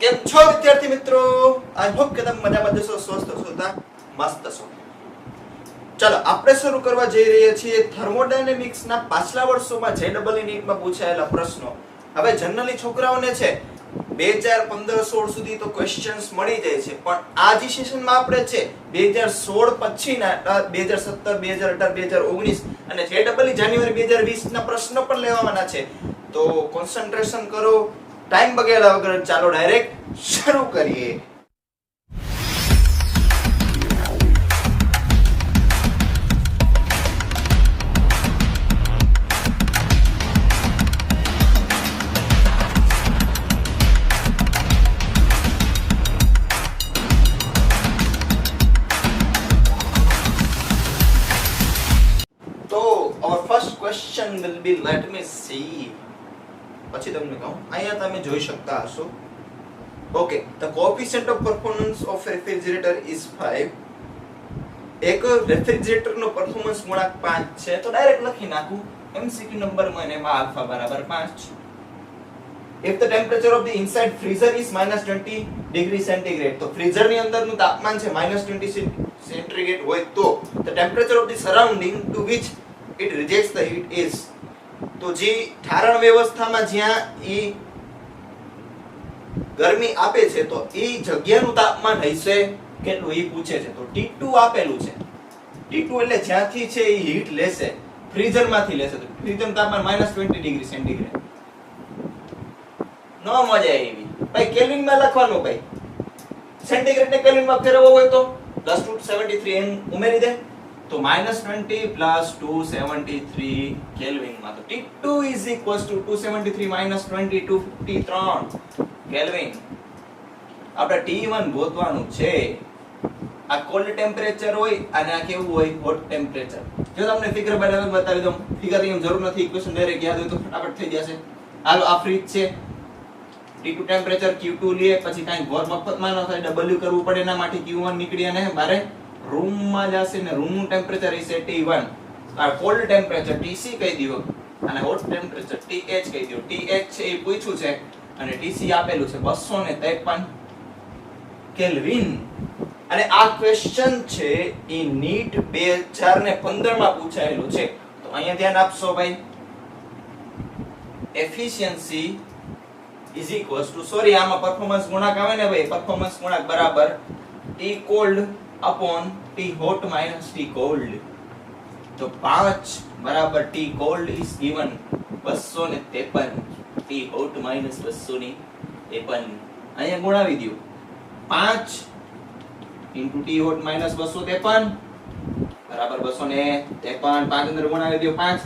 કેમ છો વિદ્યાર્થી મિત્રો? આઈ હોપ કે તમે મજામાં જશો, સ્વસ્થ છો, મસ્ત છો. ચાલો આપણે શરૂ કરવા જઈ રહ્યા છીએ થર્મોડાયનેમિક્સના પાછલા વર્ષોમાં JEE નીટમાં પૂછાયેલા પ્રશ્નો. હવે જનરલી છોકરાઓને છે 2015-16 સુધી તો ક્વેશ્ચન્સ મળી જાય છે, પણ આ જે સેશનમાં આપણે છે 2016 પછીના 2017, 2018, 2019 અને JEE જાન્યુઆરી 2020 ના પ્રશ્નો પણ લેવાના છે. તો કોન્સન્ટ્રેશન કરો, ટાઈમ બગાડ્યા વગર ચાલો ડાયરેક્ટ શરૂ કરીએ. તો our first question will be, let me see, પછી તમને કહું. અહીંયા તમે જોઈ શકતા હશો. Okay, the coefficient of performance of refrigerator is 5. એક રેફ્રિજરેટર નો પરફોર્મન્સ ગુણાંક 5 છે, તો ડાયરેક્ટ લખી નાખું MCQ નંબર માં અને એમાં આલ્ફા બરાબર 5. if the temperature of the inside freezer is -20 degree centigrade, તો ફ્રીઝર ની અંદરનું તાપમાન છે -20 સેન્ટીગ્રેડ હોય તો the temperature of the surrounding to which it rejects the heat is, તો જે ઠારણ વ્યવસ્થામાં જ્યાં ઈ ગરમી આપે છે તો ઈ જગ્યાનું તાપમાન હશે કેટલું ઈ પૂછે છે. તો T2 આપેલું છે. T2 એટલે જ્યાંથી છે ઈ હીટ લેશે, ફ્રીઝર માંથી લેશે, તો ફ્રીઝરનું તાપમાન -20 ડિગ્રી સેન્ટીગ્રેડ. નો મજા આવી ભાઈ, કેલ્વિન માં લખવાનું. ભાઈ સેન્ટીગ્રેડ ને કેલ્વિન માં ફેરવવો હોય તો +273 એમ ઉમેરી દે, તો -20 + 273 કેલ્વિન માં. તો T2 = 273 - 20 253 કેલ્વિન. આપણે T1 ગોતવાનું છે. આ કોલ્ડ ટેમ્પરેચર હોય અને આ કેવું હોય, હોટ ટેમ્પરેચર. જો તમને ફિગર બતાવી દઉં, ફિગર ની જરૂર નથી, ઇક્વેશન ડાયરેક્ટ યાદ હોય તો ફટાફટ થઈ જશે. હાલો, આ ફ્રીજ છે, T2 ટેમ્પરેચર Q2 લે, પછી કાઈ ગોર મફતમાં ન થાય, W કરવું પડે, એના માટે Q1 નીકળી અને બારે રૂમ માં જશે ને રૂમ નું ટેમ્પરેચર હશે T1. આ કોલ્ડ ટેમ્પરેચર TC કહી દયો અને હોટ ટેમ્પરેચર TH કહી દયો. TH છે એ પૂછ્યું છે અને TC આપેલું છે 253 કેલ્વિન. અને આ ક્વેશ્ચન છે એ નીટ 2015 માં પૂછાયેલું છે. તો અહીંયા ધ્યાન આપશો ભાઈ. Efficiency is equals to, sorry આમાં પરફોર્મન્સ ગુણાંક આવે ને ભાઈ, પરફોર્મન્સ ગુણાંક બરાબર T cold upon T hot minus T cold. તો 5 બરાબર T cold is given 253, T hot minus 253. અહીંયા ગુણાવી દો. 5 into T hot minus 253 બરાબર 253. 5 અંદર ગુણાવી દો. 5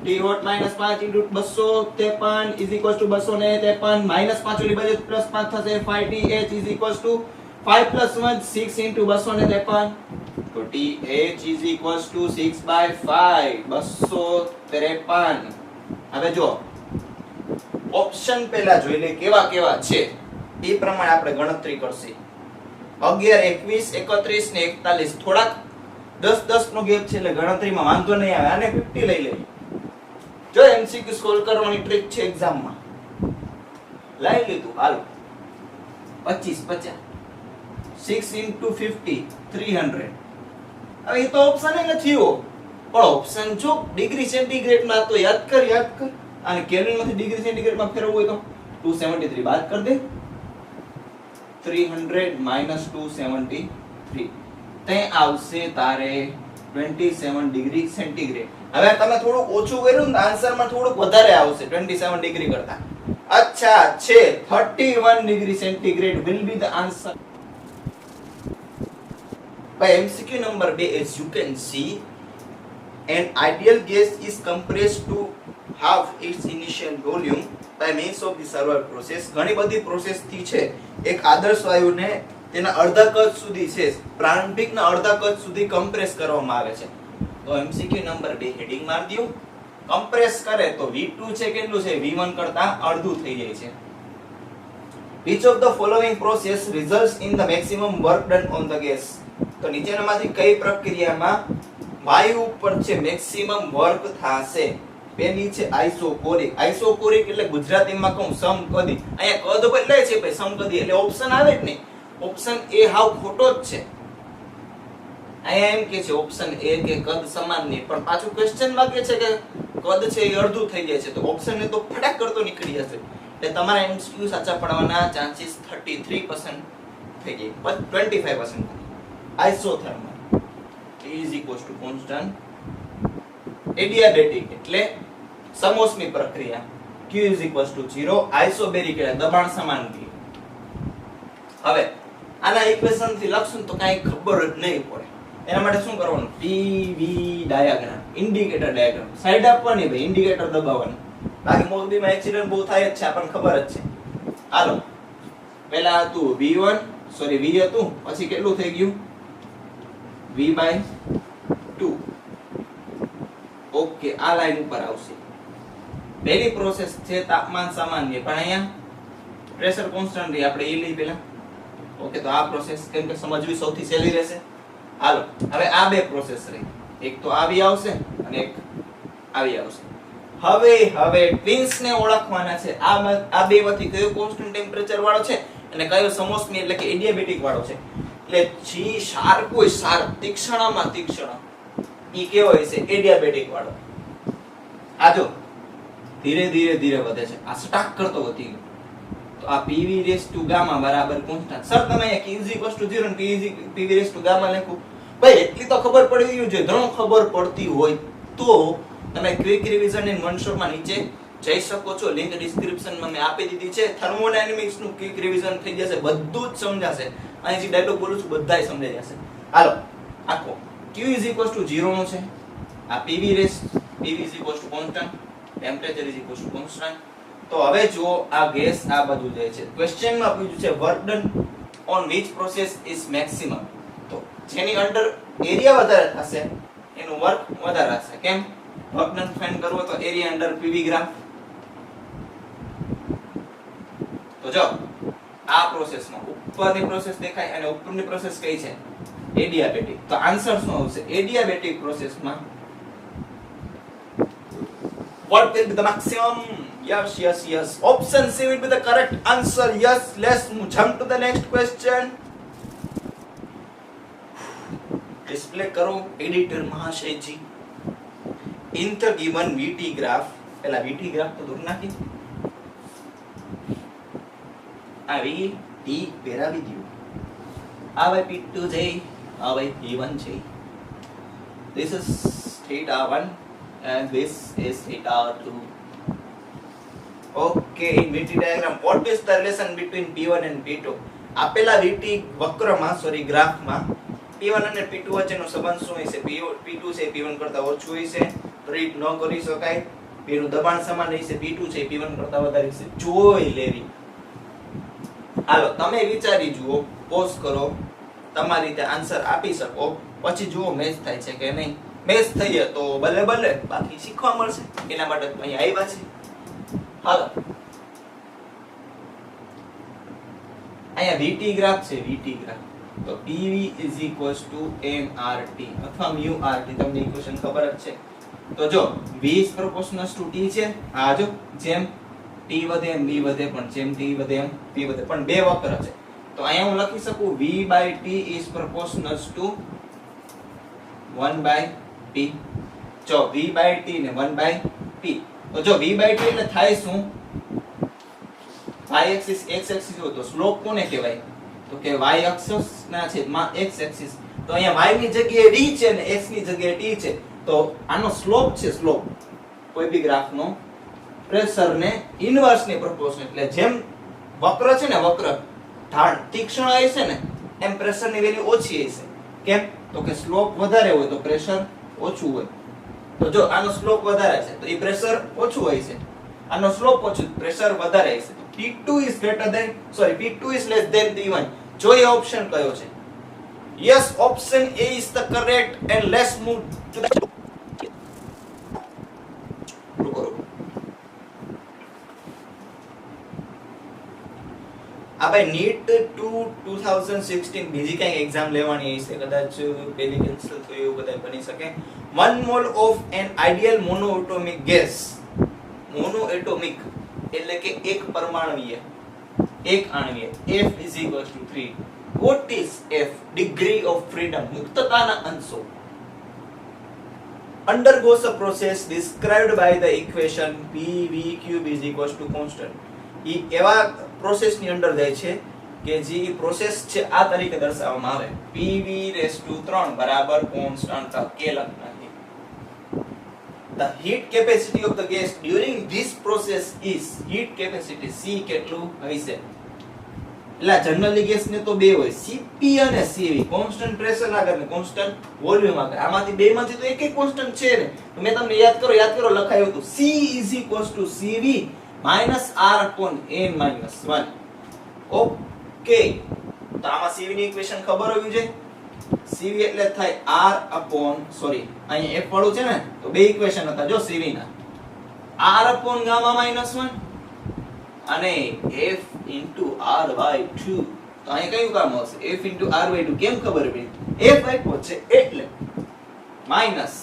T hot minus 5 into 253 is equals to 253 minus 5 ઓલી બાજુ પ્લસ 5 થશે. 5TH is equals to 5 plus 1 6 into 253. તો TH is equals to 6/5 253. હવે જો ઓપ્શન પહેલા જોઈ લે કેવા કેવા છે, એ પ્રમાણે આપણે ગણતરી કરશે. 11 21 31 ને 41 થોડાક 10 નો ગેપ છે એટલે ગણતરીમાં વાંધો નહીં આવે. આને 50 લઈ લેજો. જો MCQ સોલ્વ કરવાની ટ્રીક છે એક્ઝામમાં, લઈ લીધું. હાલો 25 50 6 into 50 300. હવે એ તો ઓપ્શન નથી હો, પણ ઓપ્શન જો ડિગ્રી સેન્ટીગ્રેડ માં તો યાદ કર. અને કેલ્વિન માંથી ડિગ્રી સેન્ટીગ્રેડ માં ફેરવવું હોય તો 273 બાદ કર દે. 300 - 273 તે આવશે તારે 27 ડિગ્રી સેન્ટીગ્રેડ. હવે તમે થોડું ઓછું કર્યું ને આન્સરમાં થોડુંક વધારે આવશે 27 ડિગ્રી કરતા. અચ્છા છે 31 degree centigrade will be the answer. By MCQ number 2, as you can see, an ideal gas is compressed to half its initial volume by means of the several process. ઘણી બધી પ્રોસેસ થી છે એક આદર્શ વાયુને તેના અડધા કદ સુધી છે, પ્રારંભિકના અડધા કદ સુધી કમ્પ્રેસ કરવામાં આવે છે. તો MCQ નંબર 2 હેડિંગ માર દયો. કમ્પ્રેસ કરે તો V2 છે કેટલું છે, V1 કરતા અડધું થઈ જાય છે. Which of the following process results in the maximum work done on the gas? તો નીચેનામાંથી કઈ પ્રક્રિયામાં વાયુ ઉપર છે મેક્સિમમ વર્ક થાશે? પેલી છે આઇસોકોરિક. આઇસોકોરિક એટલે ગુજરાતીમાં કહું સમકદી. અહીંયા કદ બદલાય છે ભાઈ, સમકદી એટલે ઓપ્શન આવે જ નહીં. ઓપ્શન એ હાવ ખોટો જ છે. અહીંયા એમ કે છે ઓપ્શન એ કે કદ સમાન નહીં, પણ પાછું ક્વેશ્ચન માં કે છે કે કદ છે એ અડધું થઈ જાય છે, તો ઓપ્શન એ તો ફટાક કરતો નીકળી જશે. એટલે તમારા એમસીક્યુ સાચા પડવાના ચાન્સીસ 33% થઈ જાય, પણ 25%. Isothermal is equals to constant. Adiabatic એટલે સમોષ્મી પ્રક્રિયા. Q is equals to 0. Isobaric એટલે દબાણ સમાનથી. હવે આના ઇક્વેશન થી લખશું તો કાઈ ખબર જ નહીં પડે. એના માટે શું કરવાનું? PV diagram, indicator diagram side આપવાની ભાઈ, ઇન્ડિકેટર દબાવવાનું. બાકી મોરબીમાં એક્સિડન્ટ બહુ થાય જ છે, આપણને ખબર જ છે. હાલો પહેલા હતું V1 સોરી V હતું, પછી કેટલું થઈ ગયું? V/2. ઓકે, આ લાઈન ઉપર આવશે. પહેલી પ્રોસેસ છે તાપમાન સામાન્ય, પણ અહીંયા પ્રેશર કોન્સ્ટન્ટ રહી, આપણે એ લઈ પહેલા. ઓકે, તો આ પ્રોસેસ કેમ કે સમજવી સૌથી સહેલી રહેશે. હાલો હવે આ બે પ્રોસેસ રહી, એક તો આવી આવશે અને એક આવી આવશે. હવે ટ્વિન્સ ને ઓળખવાના છે. આ બે માંથી કયો કોન્સ્ટન્ટ ટેમ્પરેચર વાળો છે અને કયો સમોષ્મી એટલે કે એડિયાબેટિક વાળો છે. એટલે જી શાર્પ હોય, શાર્પ તીક્ષ્ણમાં તીક્ષ્ણ, ઈ કેવો હોય છે? એડિયાબેટિક વાળો. આ જો ધીરે ધીરે વધે છે, આ સ્ટાક કરતો વધી ગયો. તો આ PV રેસ ટુ ગામા બરાબર કોન્સ્ટન્ટ. સર તમે અહીંયા Q 0 અને PV રેસ ટુ ગામા લખો ભાઈ, એટલી તો ખબર પડી ગયું છે. ધણો ખબર પડતી હોય તો તમે ક્વિક રિવિઝન ઇન મનસોરમાં નીચે જઈ શકો છો. લિંક ડિસ્ક્રિપ્શનમાં મેં આપી દીધી છે. થર્મોડાયનેમિક્સ નું ક્વિક રિવિઝન થઈ જશે, બધું જ સમજાશે. અહીં જે ડાયલોગ બોલું છું બધાય સમજાઈ જશે. હાલો આખો Q 0 નો છે. આ PV constant, temperature constant. તો હવે જો આ ગેસ આ બધું જાય છે. ક્વેશ્ચન માં પૂછ્યું છે work done on which process is maximum. તો જેની અંડર એરિયા વધારે થશે એનું વર્ક વધારે હશે. કેમ? વર્ક ડન ફાઇન્ડ કરવો તો એરિયા અંડર PV ગ્રાફ. તો જો આ પ્રોસેસમાં ઉપરની પ્રોસેસ દેખાય અને ઉપરની પ્રોસેસ કઈ છે? એડિયાબેટિક. તો આન્સર શું આવશે? એડિયાબેટિક પ્રોસેસમાં what will be the maximum? Yes. Option C will be the correct answer. Yes, let's jump to the next question. Display करो editor महाशयजी. In the given VT graph, पहला VT graph तो दूर नाखी. आ VT पेरावी दियो. आ भाई P2 છે, आ भाई P1 છે. This is theta 1 and this is theta 2. Okay, in VT diagram, what is the relation between P1 and P2? આપેલા VT વક્રમાં ગ્રાફમાં P1 અને P2 વચ્ચેનો સંબંધ શું હશે? P2 છે P1 કરતા ઓછું હશે, રીડ ન કરી શકાય. P નું દબાણ સમાન હશે, P2 છે P1 કરતા વધારે હશે. જોઈ લેવી. હાલો તમે વિચારી જુઓ, પોઝ કરો, તમારી રીતે આન્સર આપી શકો, પછી જુઓ મેચ થાય છે કે નહીં. મેચ થઈએ તો ભલે બાકી શીખવા મળશે. એના માટે અહીં આવ્યા છે. હાલો અહીંયા VT ગ્રાફ છે, VT ગ્રાફ. તો PV nRT અથવા μRT, તમને ઇક્વેશન ખબર જ છે. તો જો V is proportional to T છે. હા જો જેમ T વધે એમ V વધે, પણ જેમ T વધે એમ V વધે, પણ બે વક્ર છે. તો અહીંયા હું લખી શકું V/T is proportional to 1/T. જો V/T ને 1/T. તો જો V/T એટલે થાય શું? y એક્સિસ x એક્સિસ હોય તો સ્લોપ કોને કહેવાય? તો કે y અક્ષ ના છેદમાં x એક્સિસ. તો અહીંયા y ની જગ્યાએ d છે અને x ની જગ્યાએ t છે. તો આનો સ્લોપ છે, સ્લોપ કોઈ બી ગ્રાફનો પ્રેશર ને ઇનવર્સ ની પ્રોપોર્શન. એટલે જેમ વક્ર છે ને, વક્ર ઢાળ તીક્ષ્ણ હશે ને, એમ પ્રેશર ની વેલ્યુ ઓછી હશે. કેમ? તો કે સ્લોપ વધારે હોય તો પ્રેશર ઓછું હોય. તો જો આનો સ્લોપ વધારે છે તો એ પ્રેશર ઓછું હોય છે, આનો સ્લોપ ઓછું પ્રેશર વધારે હશે. P2 is less than P1. જો એ ઓપ્શન કયો છે? Yes, option A is the correct. And let's move to the આ ભાઈ નીટ 2016 બીજી કઈ એક્ઝામ લેવાની હશે, કદાચ પેલી કેન્સલ થઈ એવું કદાચ બની શકે. 1 mole of an ideal monoatomic gas monoatomic એટલે કે એક પરમાણુય, એક આણ્વીય. F is equals to 3. What is F? Degree of freedom, મુક્તતાના અંશો. Undergoes a process described by the equation PV cube is equals to constant. ઈ એવા પ્રોસેસ ની અંદર જાય છે કે જે પ્રોસેસ છે આ તરીકે દર્શાવવામાં આવે PV⁻³ બરાબર કોન્સ્ટન્ટ કે લખનાથી. The heat capacity of the gas during this process is heat capacity C કેટલું હશે? એટલે જનરલી ગેસ ને તો બે હોય, Cp અને Cv, કોન્સ્ટન્ટ પ્રેશર આગળ ને કોન્સ્ટન્ટ વોલ્યુમ આગળ. આમાંથી બે માંથી તો એક એક કોન્સ્ટન્ટ છે ને. તો મેં તમને યાદ કરો લખાયું હતું C is equals to Cv minus R upon n minus 1. Okay, તો આમાં Cv ની ઇક્વેશન ખબર હોવી જોઈએ. Cv એટલે થાય R upon અહીંયા F વાળું છે ને, તો બે ઇક્વેશન હતા જો Cv ના, R upon gamma minus 1 અને F into R by 2. તો અહીં કયું કામ આવશે? F into R by 2 કેમ ખબર પડી? F આપ્યો છે એટલે માઈનસ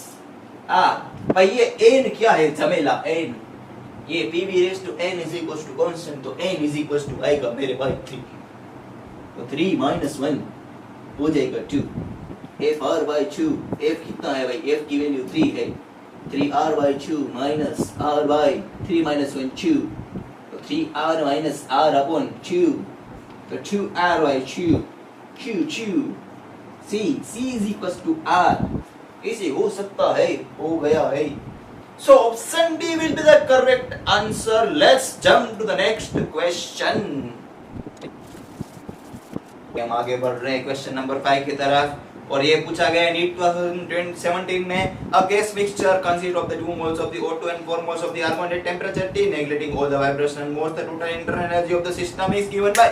R ભાઈ ये n क्या है झमेला n, ये PV⁻n is equals to constant, तो n is equals to आएगा मेरे भाई 3, तो 3 minus 1 हो जाएगा 2. F R by 2, F कितना है भाई? F की वैल्यू 3 है, 3R by 2 minus R by 3 minus 1 2, तो 3R minus R upon 2, तो 2R by 2 C is equals to R. इसे हो सकता है, हो गया है. So option D will be the correct answer. Let's jump to the next question. हम आगे बढ़ रहे हैं क्वेश्चन नंबर 5 की तरफ, और ये पूछा गया नीट 2017 में. A gas mixture consists of the 2 moles of the O2 and 4 moles of the argon at temperature T, neglecting all the vibrational modes. The total internal energy of the system is given by.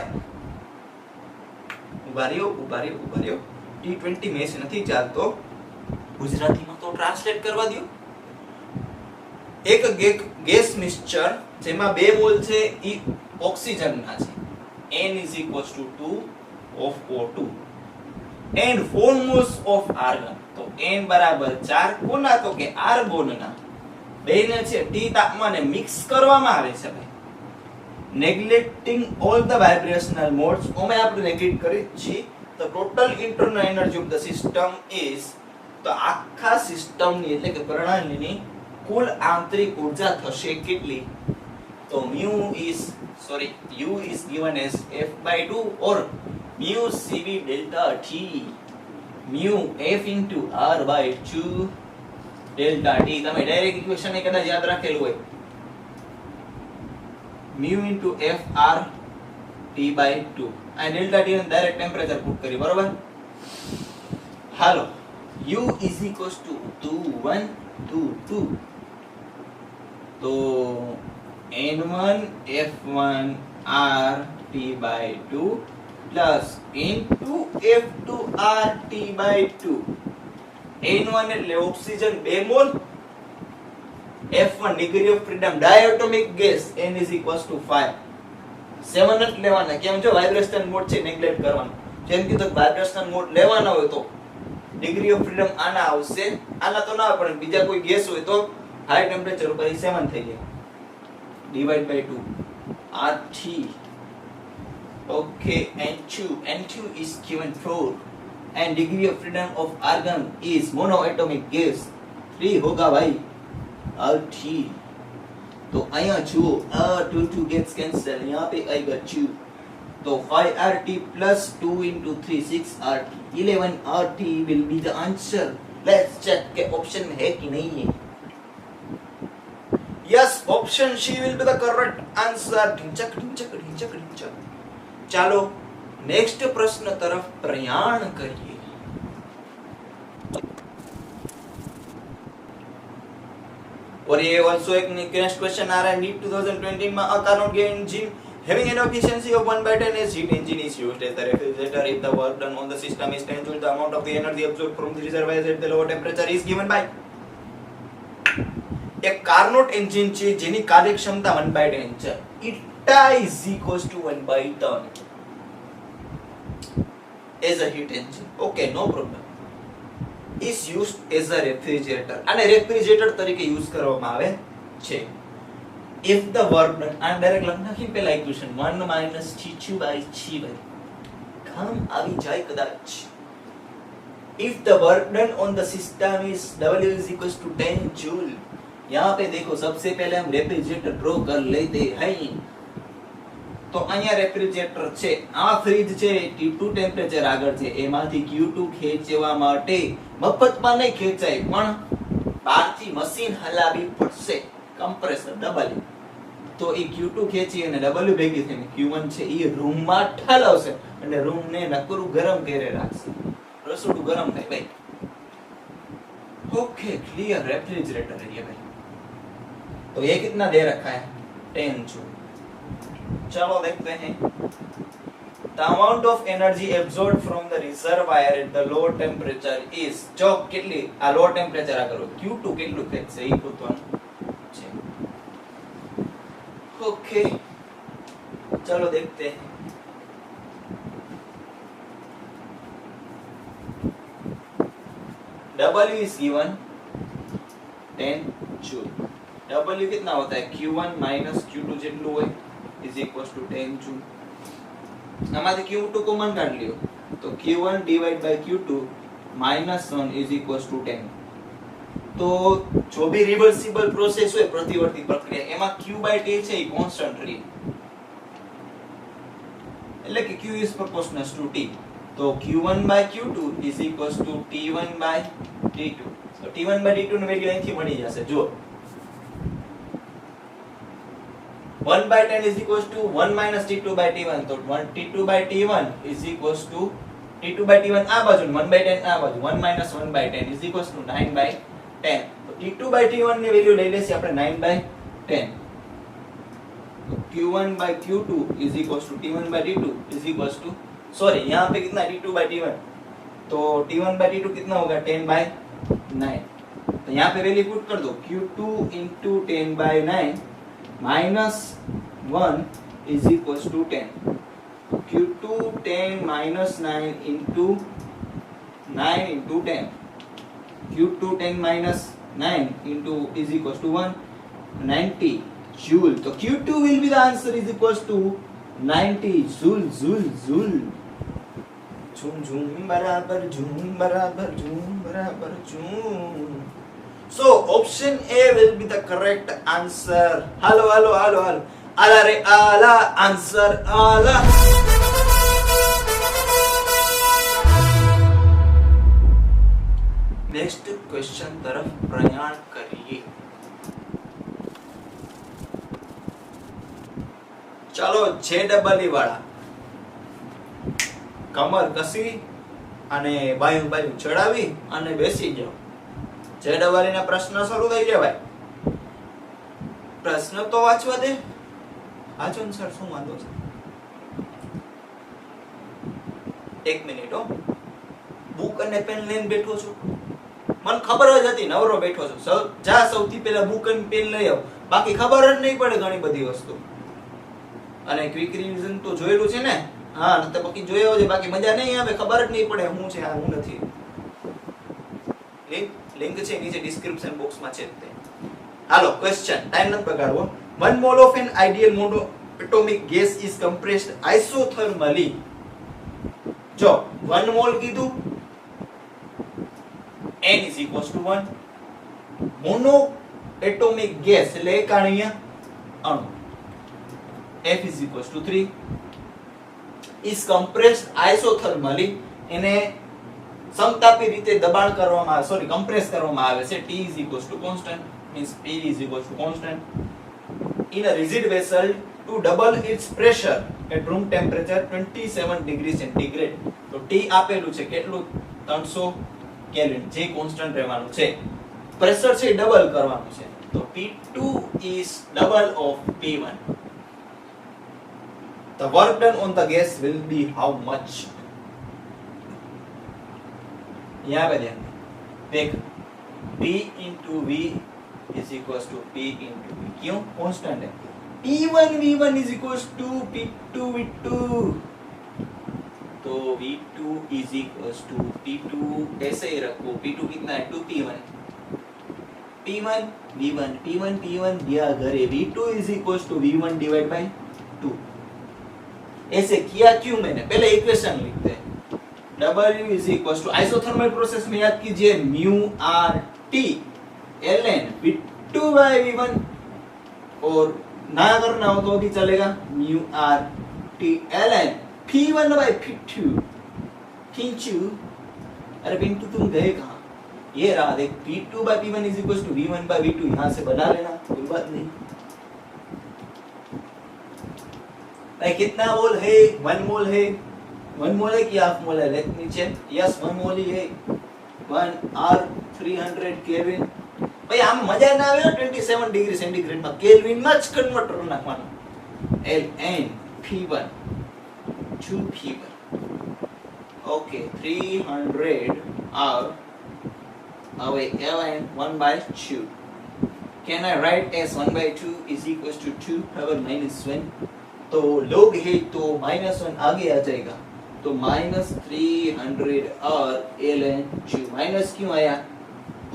ઉભા રહ્યો T20 match નથી ચાલતો, ગુજરાતીમાં તો translate કરવા દો. એક gas mixture જેમાં 2 મોલ છે ઈ ઓક્સિજનના છે, N is equals to 2 of O2 and 4 moles of argon, તો N બરાબર 4 કોના? તો કે આર્ગોનના. બેને છે T તાપમાને મિક્સ કરવામાં આવે છે ભાઈ. neglecting all the vibrational modes, ઓમે આપણે નેગ્લેક્ટ કરી છે. the total internal energy of the system is, તો આખા સિસ્ટમની એટલે કે પ્રણાલીની કુલ આંતરિક ઊર્જા થશે કેટલી? તો u is given as F by 2 or mu Cv delta T, mu F into R by 2 delta T. તમે ડાયરેક્ટ ઇક્વેશન ને કદાચ યાદ રાખેલું હોય, mu into F R T by 2, આ delta T ને ડાયરેક્ટ ટેમ્પરેચર પુટ કરી, બરોબર? હાલો, u is equals to 2 1 2 2, तो n1 f1 r t by 2 plus n2 f2 r t by 2. n1 એટલે oxygen 2 mole, f1 degree of freedom diatomic gas, n is equals to 5. 7 જ લેવાના, કેમ? જો vibration mode છે neglect કરવાનો. જેમ કીધું વાઇબ્રેશન મોડ લેવાના હોય તો ડિગ્રી ઓફ ફ્રીડમ આના આવશે, આના તો ના આવે, પણ બીજા કોઈ ગેસ હોય તો હાઈ ટેમ્પરેચર ઉપર 7 થઈ જાય. Divide by 2 RT. Okay, N2 is given 4 and degree of freedom of argon is monoatomic gas 3 होगा भाई RT. तो અહીંયા જુઓ આ 2 gets cancel, यहाँ पे आएगा 2, तो 5RT plus 2 into 3 6RT, 11RT will be the answer. Let's check के ऑप्शन में है कि नहीं है. Yes, option C will be the correct answer. ढिंचक. ચાલો નેક્સ્ટ પ્રશ્ન તરફ પ્રયાણ કરીએ. और ये also एक next question आ रहा है NEET 2020 में. A Carnot gas engine having an efficiency of 1/10 as heat engine is used as the refrigerator. If the work done on the system is 10 joules, the amount of the energy absorbed from the reservoirs at the lower temperature is given by. एक Carnot engine છે જેની કાર્યક્ષમતા 1/10 છે. Eta is equals to 1/10 as a heat engine. Okay, no problem. Is used as a refrigerator. અને refrigerator તરીકે use કરવામાં આવે છે. if the work done, આ ડાયરેક્ટ લખ નાખી પેલા ઇક્વેશન 1 minus T2/G1 કામ આવી જાય કદાચ. if the work done on the system is W is equals to 10 joule. यहाँ पे देखो सबसे पहले हम रेफ्रिजरेटर ड्रॉ कर लेते हैं. તો અહીંયા રેફ્રિજરેટર છે, આ ફ્રીજ છે, T2 ટેમ્પરેચર આગળ છે, એમાંથી Q2 ખેંચવા માટે મફતમાં નહીં ખેંચાય પણ બહારથી મશીન હલાવી પડશે, કમ્પ્રેસર W. તો એ Q2 ખેંચી અને W ભેગી થઈને Q1 છે એ રૂમમાં ઠાલવશે અને રૂમને નકરું ગરમ કરે રાખશે, રસોડું ગરમ થાય ભાઈ. Okay clear. रेफ्रिजरेटर है ये भाई. तो ये कितना दे रखा है 10 जूल. चलो देखते हैं. The amount of energy absorbed from the reservoir at the low temperature is, જો કેટલી આ લો ટેમ્પરેચર આ કરો Q2 કેટલું ખેંચશે એ પૂછવાનું છે. ओके चलो देखते हैं. W is given 10 joule. W कितना होता है Q1 minus Q2 જેટલું હોય is equals to 10 joule. આમાંથી Q2 કોમન કાઢ લ્યો તો Q1 divide by Q2 minus 1 is equals to 10. તો જો ભી રિવર્સિબલ પ્રોસેસ હોય પ્રતિવર્તી પ્રક્રિયા એમાં Q by T છે એ કોન્સ્ટન્ટ રહે, એટલે કે Q is proportional to T. तो Q1 by Q2 is equals to T1 by T2. तो T1 by T2 ની વેલ્યુ અહીંથી મળી જશે. જો 1 by 10 is equals to 1 minus T2 by T1. તો T2 by T1 is equals to T2 by T1 આ બાજુ 1 by 10 આ બાજુ 1 minus 1 by 10 is equals to 9 by 10. તો T2 by T1 ની વેલ્યુ લઈ લેશે આપણે 9 by 10. तो Q1 by Q2 is equals to T1 by T2 is equals to, sorry यहाँ पे कितना T2 by T1, तो T1 by T2 कितना होगा 10 by 9. तो यहाँ पे वैल्यू पुट कर दो Q2 into 10 by 9 minus 1 is equals to 10. Q2 10 minus 9 into 9 into 10. Q2 10 minus 9 into is equals to 1 90 joule. तो Q2 will be the answer is equals to 90 joule joule joule. झूम झूम बराबर झूम. So option A will be the correct answer. Hello hello hello hello. Ala re ala answer ala. Next question तरफ प्रयाण करिए. चलो JEE वाला કમર કસી અને બાયું બાયું ચડાવી અને બેસી જાઓ. JEE ના પ્રશ્ન શરૂ થઈ જાય ભાઈ. પ્રશ્ન તો વાંચવા દે. વાંચો ને સર, શું વાંધો છે? એક મિનિટ હો. બુક અને પેન લઈને બેઠો છો? મને ખબર જ હતી નવરો બેઠો છો. જા સૌથી પહેલા બુક અને પેન લઈ આવ, બાકી ખબર જ નહીં પડે ઘણી બધી વસ્તુ. અને ક્વિક રિવિઝન તો જોયેલું છે ને? હા, નતે બાકી જોયો છે, બાકી મજા નહીં આવે, ખબર જ નહીં પડે હું છે આ હું નથી. લિંક છે નીચે ડિસ્ક્રિપ્શન બોક્સમાં છે તે. હાલો ક્વેશ્ચન, ટાઈમ નથી બગાડવો. 1 mole of an ideal monoatomic gas is compressed isothermally. જો 1 mole કીધું, n is equals to 1. monoatomic gas એટલે એકાણીય અણુ, F is equals to 3. is compressed isothermally, એને સમતાપી રીતે દબાણ કરવામાં આવે, સોરી કમ્પ્રેસ કરવામાં આવે છે. T is equals to constant, means P is equals to constant in a rigid vessel to double its pressure at room temperature 27 degree centigrade. તો T આપેલું છે કેટલું? 300 કેલ્વિન, જે કોન્સ્ટન્ટ રહેવાનું છે. પ્રેશર છે ડબલ કરવાનું છે, તો P2 is double of P1. The work done on the gas will be how much? यहाँ पे देख P into V is equals to P into V. क्यों? Constant है. P1 V1 is equals to P2 V2. तो V2 is equals to P2 ऐसे ही रखो. P2 कितना है? 2P1. P T1 V1 T1 दिया घरे V2 is equal to V1 divide by 2। ऐसे किया क्यों मैंने, पहले इक्वेशन लिखते हैं। W is equal to isothermal process में याद कीजिए mu R T ln V2 by V1, और ना करना हो तो भी चलेगा mu R T ln P1 by P2 पिंचू। अरे पिंटू तुम गए कहाँ, ये रहा देख P2 by P1 is equal to V1 by V2, यहाँ से बना लेना कोई बात नहीं। भाई कितना मोल है, 1 मोल है, 1 मोल है कि हाफ मोल है, लेट मी चेक, यस 1 मोल ही है, 1 R 300 केल्विन। भाई આમ મજા ના આવે 27 ડિગ્રી સેન્ટીગ્રેડ માં કેલ્વિન માં જ કન્વર્ટર નાખવાનું, ln P1 to P1, okay 300 R હવે ln 1/2, can I write as 1/2 is equals to 2 power -1, तो log है तो -1 आगे आ जाएगा, तो -300 R ln 2, माइनस क्यों आया,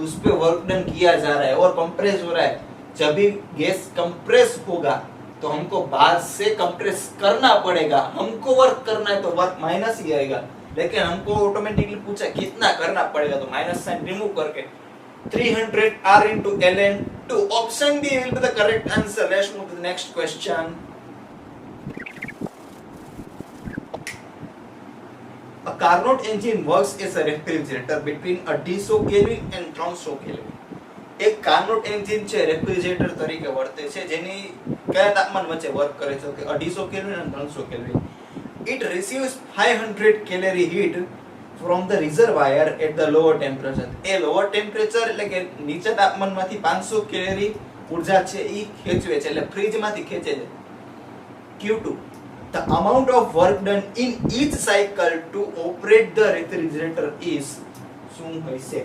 उस पे वर्क डन किया जा रहा है और कंप्रेस हो रहा है। जब भी गैस कंप्रेस होगा तो हमको बाद से कंप्रेस करना पड़ेगा, हमको वर्क करना है तो वर्क माइनस ही आएगा, लेकिन हमको ऑटोमेटिकली पूछा कितना करना पड़ेगा तो माइनस साइन रिमूव करके 300 R into ln 2, option B will be the correct answer. Let's move to the next question. A Carnot engine works as a refrigerator between 250 Kelvin and 300 Kelvin. એક Carnot engine છે refrigerator તરીકે વર્તે છે, જેની કયા તાપમાન વચ્ચે વર્ક કરે છે કે 250 કેલ્વિન અને 300 kelvin. It receives 500 calorie heat from the reservoir at the lower temperature. A lower temperature એટલે કે નીચા તાપમાનમાંથી 500 કેલરી ઊર્જા છે ઈ ખેંચવે છે, એટલે ફ્રીજમાંથી ખેંચે છે. Q2, the amount of work done in each cycle to operate the refrigerator is, શું હોય છે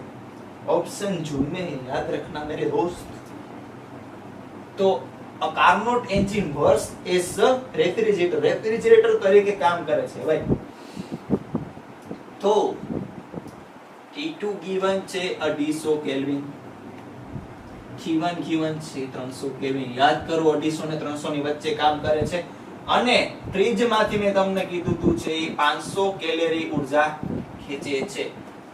ऑप्शन जून में याद रखना मेरे दोस्त। तो a Carnot engine works as a refrigerator, refrigerator तरीके काम करे છે ભાઈ। तो T2 given છે 250 કેલ્વિન, Q1 given છે 300 કેલ્વિન, યાદ કરો 250 ને 300 ની વચ્ચે કામ કરે છે, અને ફ્રીજ માંથી મેં તમને કીધું તું છે 500 કેલરી ઊર્જા ખેંચે છે।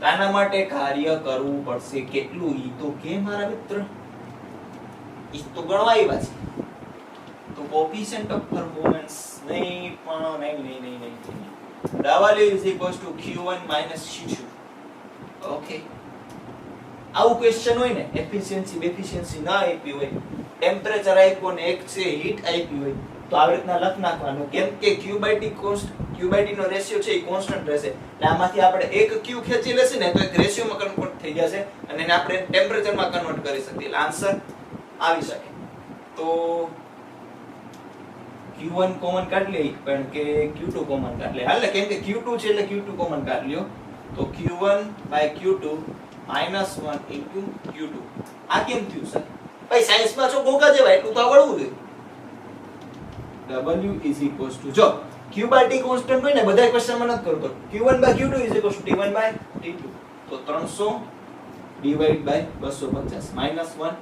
આના માટે કાર્ય કરવું પડશે કેટલું, ઈ તો કે મારા મિત્ર, ઈ તો ગણવા આવ્યા છે, તો કોએફિશિયન્ટ ઓફ પરફોર્મન્સ નહીં પણ નહીં W is equals to Q1 minus Q2, okay. આવું ક્વેશ્ચન હોય ને, એફિશિયન્સી બેફિશિયન્સી ના આપી હોય, ટેમ્પરેચર આપ્યો ને એક છે હીટ આપી હોય, તો આવી રીતના લખ નાખવાનું, કેમ કે Q/T નો રેશિયો છે એ કોન્સ્ટન્ટ રહેશે, એટલે આમાંથી આપણે એક Q ખેંચી લેશે ને તો એક રેશિયોમાં કન્વર્ટ થઈ જશે અને એને આપણે ટેમ્પરેચરમાં કન્વર્ટ કરી શકીએ, એટલે આન્સર આવી શકે। તો Q1 કોમન કાઢી લઈએ, પણ કે Q2 કોમન કાઢી લે, હાલ ને, કેમ કે Q2 છે એટલે Q2 કોમન કાઢી લ્યો, તો Q1 by Q2 -1 into Q2, આ કેમ થયું સર? ભાઈ સાયન્સમાં છો ગોગા જેવા, એટલું તો આવડવું જોઈએ। W is equals to, જો Q/T કોન્સ્ટન્ટ હોય ને બધા ક્વેશ્ચનમાં નથી કરતો, Q1 by Q2 is equals to T1 by T2, તો 300 divided by 250 -1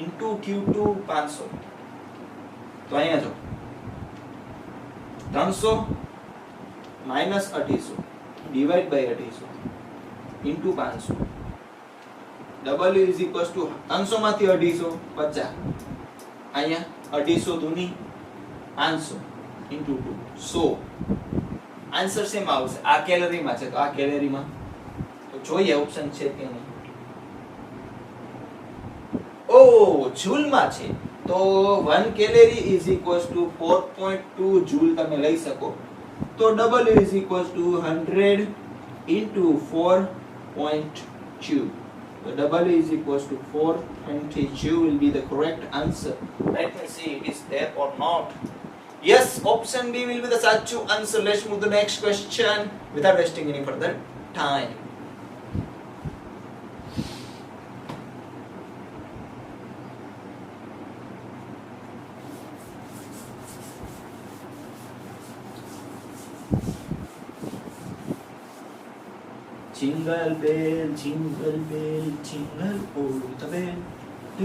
into Q2 500, તો અહીંયા જો 300 minus 250 divide by 250 into 500, W is equals to 300 માંથી 250 50, અહીંયા 250 દૂની 500 into 2, so આન્સર સેમ આવશે, આ કેલરીમાં છે તો આ કેલરીમાં, તો જોઈએ ઓપ્શન છે કે નહીં। ઓ જૂલમાં છે, તો 1 calorie is equals to 4.2 joule તમે લઈ શકો, તો W is equals to 100 into 4.2, so W is equals to 4.2 will be the correct answer. Let me see it is there or not. Yes, option B will be the sachu answer. Let's move to the next question without wasting any further time. Jingle bell, jingle bell, jingle all the way. આ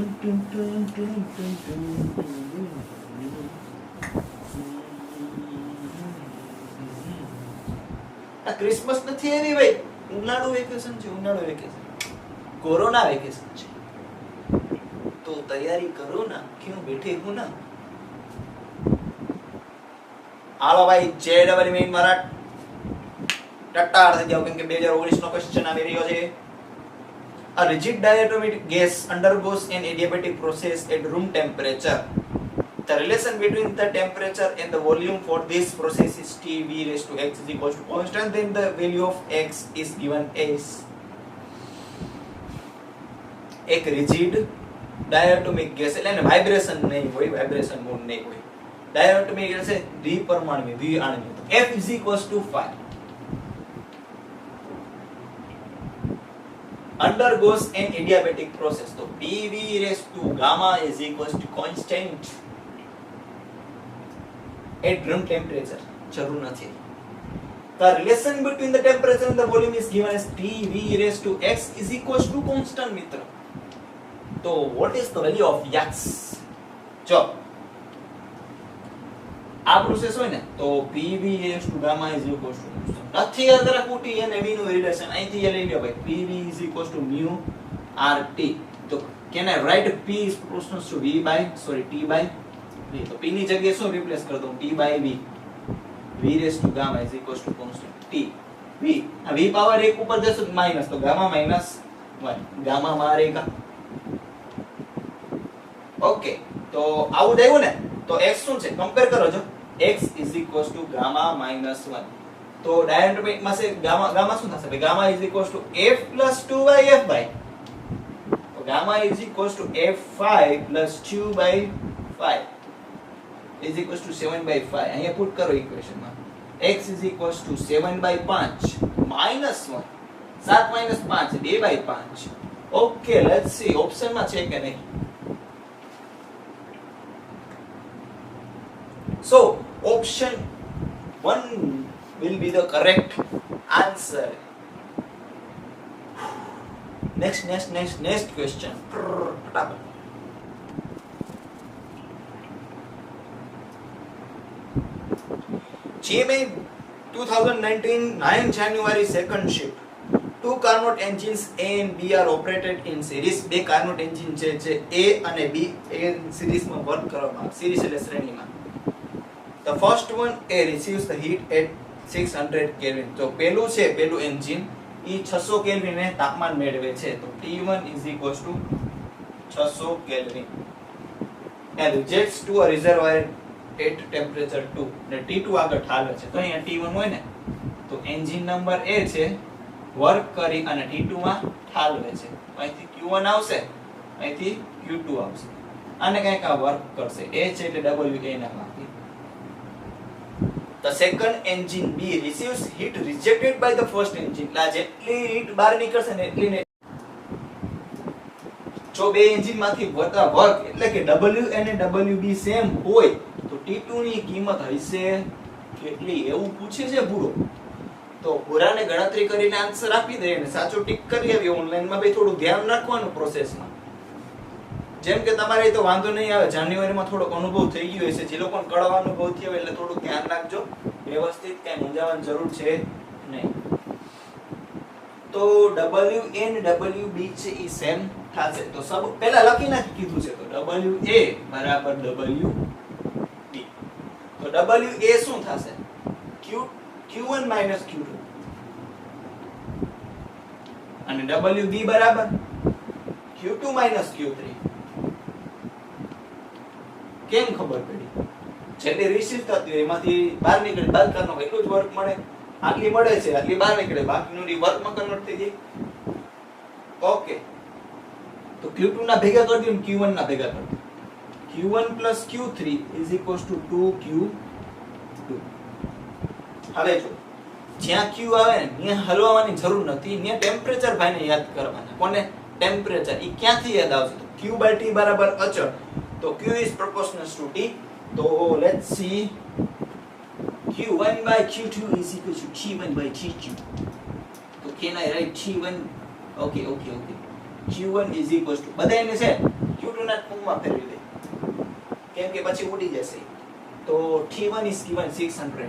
Christmas નથી આવી ભાઈ, ઉનાળુ vacation છે, ઉનાળુ vacation, corona vacation છે, તો તૈયારી કરો ના, ક્यों બેઠે હું ના. હાલો ભાઈ, જે ડબલ મીન મારા ટટ્ટાર થઈ જાવ, કેમ કે 2019 નો ક્વેશ્ચન આવી રહ્યો છે. A rigid diatomic gas undergoes an adiabatic process at room temperature. The relation between the temperature and the volume for this process is T V raised to x is equals to constant. Then the value of x is given as. एक rigid diatomic gas એટલે એને vibration નહીં હોય, vibration mode નહીં હોય. diatomic એટલે દ્વિપરમાણુ, દ્વિઆણ્વીય. તો F is equals to 5. Undergoes an adiabatic process. So PV raised to gamma is equals to constant at room temperature. જરૂર નથી. The relation between the temperature and the volume is given as TV raised to x is equals to constant મિત્ર. તો what is the value of x? જો આ process હોય ને તો PV raised to gamma is equals to નથી યાદ રાખવું T અને V નું રિલેશન, અહીંથી લઈ લ્યો ભાઈ. PV is equals to mu RT. તો can I write P is proportional to T by V? તો P ની જગ્યાએ શું રિપ્લેસ કરી દઉં? T by V. V raised to gamma is equals to constant T. V આ V power 1 ઉપર જશે તો માઈનસ, તો ગામા માઈનસ 1. ગામા માં આરેગા. ઓકે, તો આવું જ આવ્યું ને, તો x શું છે કમ્પેર કરો જો. x is equals to gamma minus 1. તો ડાયનેમિક માં છે ગામા શું થશે ભાઈ? Gamma is equals to f plus 2 by f by. તો gamma is equals to f5 plus 2 by 5 is equals to 7 by 5. અહીંયા પુટ કરો ઇક્વેશન માં. x is equals to 7 by 5 minus 1. 7 minus 5 2 by 5. Okay, let's see option માં છે કે નહીં. So option 1 will be the correct answer. Next question. GMA 2019 9 January second shift. Two Carnot engines A and B are operated in series. બે Carnot engine છે A અને B એ series માં work કરવામાં આવે, series એટલે શ્રેણીમાં. The first one A receives the heat at 600 Kelvin. તો પેલું એન્જિન ઈ 600 કેલ્વિન એ તાપમાન મેળવે છે. તો T1 is equals to 600 kelvin and rejects to a reservoir at temperature 2. ને T2 આગળ ઠાલવે છે. તો અહીંયા T1 હોય ને તો એન્જિન નંબર A છે, વર્ક કરી અને T2 માં ઠાલવે છે. અહીંથી Q1 આવશે, અહીંથી Q2 આવશે. આને કંઈક આ વર્ક કરશે. A છે એટલે WA ના માંથી. The second engine B receives heat rejected by the first engine. લા જેટલી હીટ બહાર નીકળશે ને એટલી ને જો બે એન્જિન માંથી વર્ક એટલે કે W અને WB સેમ હોય તો T2 ની કિંમત હશે કેટલી એવું પૂછે છે પૂરો. તો પૂરાને ગણતરી કરીને આન્સર આપી દે અને સાચો ટીક કરી આવી. ઓનલાઈન માં ભાઈ થોડું ધ્યાન રાખવાનું પ્રોસેસમાં. જેમ કે તમારે તો વાંધો નહીં આવે, જાન્યુઆરીમાં થોડોક અનુભવ થઈ ગયો હશે, જે લોકોને કળવા અનુભવ થયો એટલે થોડું ધ્યાન રાખજો વ્યવસ્થિત, કઈ મૂંઝાવાની જરૂર છે નહીં. તો W and WB છે એ સેમ થશે. તો સબ પહેલા લખી નાખી કીધું છે. તો WA બરાબર WB. તો WA શું થશે? Q1 minus Q2 અને WB બરાબર Q2 minus Q3. કેમ ખબર પડી? જેટલી રિસીવ થતી હોય એમાંથી બહાર નીકળે, બહાર કરવાનો એટલું જ વર્ક મળે. આટલી મળે છે, આટલી બહાર નીકળે, બાકીનું વર્કમાં કન્વર્ટ થઈ જાય. ઓકે, તો Q2 ના ભેગા કરી દો, Q1 ના ભેગા કરી દો. Q1 plus Q3 is equals to 2Q2. હવે જો જ્યાં Q આવે ને ત્યાં હલવાની જરૂર નથી, ત્યાં ટેમ્પરેચર ભાઈને યાદ કરવાના. કોને? ટેમ્પરેચર. ઈ ક્યાંથી યાદ આવશે? તો Q/T બરાબર અચળ. તો Q is proportional to T. તો let's see Q1 by Q2 is equal to T1 by T2. So can I write T1? Okay. Q1 is equal to બધાને છે Q2 ના ફોર્મમાં ફેરવી દે, કેમ કે પછી ઉડી જશે. તો T1 is given 600.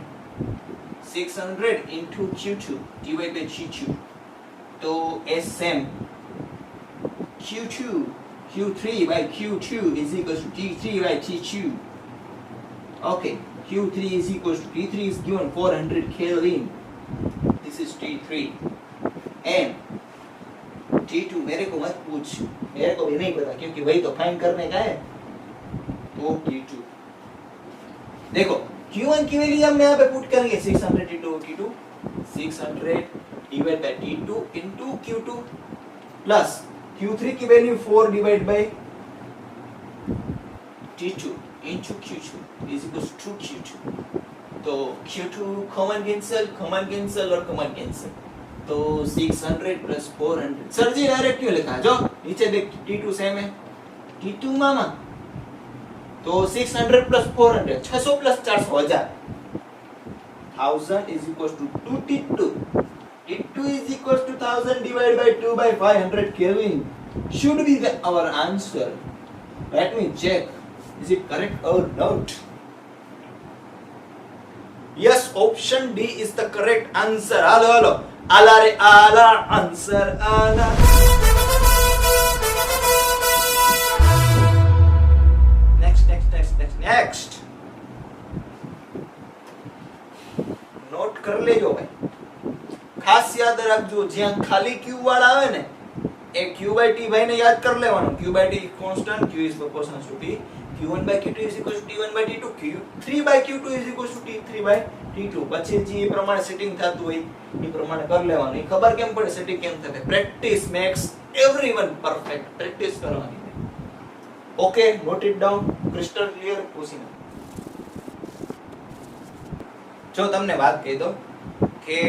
600 into Q2 divided by Q2. તો as same Q3 by Q2 is equals to T3 by T2. Okay, Q3 is equals to T3 is given 400 Kelvin. This is T3 and T2 मेरे को मत पूछ, मेरे को भी नहीं पता क्योंकि वही तो फाइंड करने का है. तो T2 देखो Q1 की वैल्यू हम यहाँ पे पुट करेंगे 600 into T2, 600 divided by T2 into Q2 plus Q3 की value 4 divided by T2 into Q2 is equals to Q2. तो Q2 common cancel और common cancel. तो 600 plus 400. सर जी डायरेक्ट क्यों लिखा? जो नीचे देख T2 सेम है. T2 मामा तो 600 plus 400 600 plus 400 1000. 1000 is equals to 2 T2. T2 is equals to 1000 divided by 2 by 500 Kelvin. Should be our answer. Let me check. Is it correct or not? Yes, option D is the correct answer. Hello. Ala re ala answer ala. Next. Note કરી લેજો ભાઈ, ખાસ યાદ રાખજો. જ્યાં ખાલી q વાળા આવે ને એ q/t ભાઈ ને યાદ કરી લેવાનું. q/t constant, q is proportional to t. q1/q2 is equals to t1/t2, q3/q2 is equals to t3/t2. પછી જે પ્રમાણે સેટિંગ થતું હોય એ પ્રમાણે કરી લેવાનું. એ ખબર કેમ પડે સેટિંગ કેમ થાય? Practice makes everyone perfect. Practice કરવાની. Okay, note it down. Crystal clear. પૂછીને જો તમને વાત કહી દો કે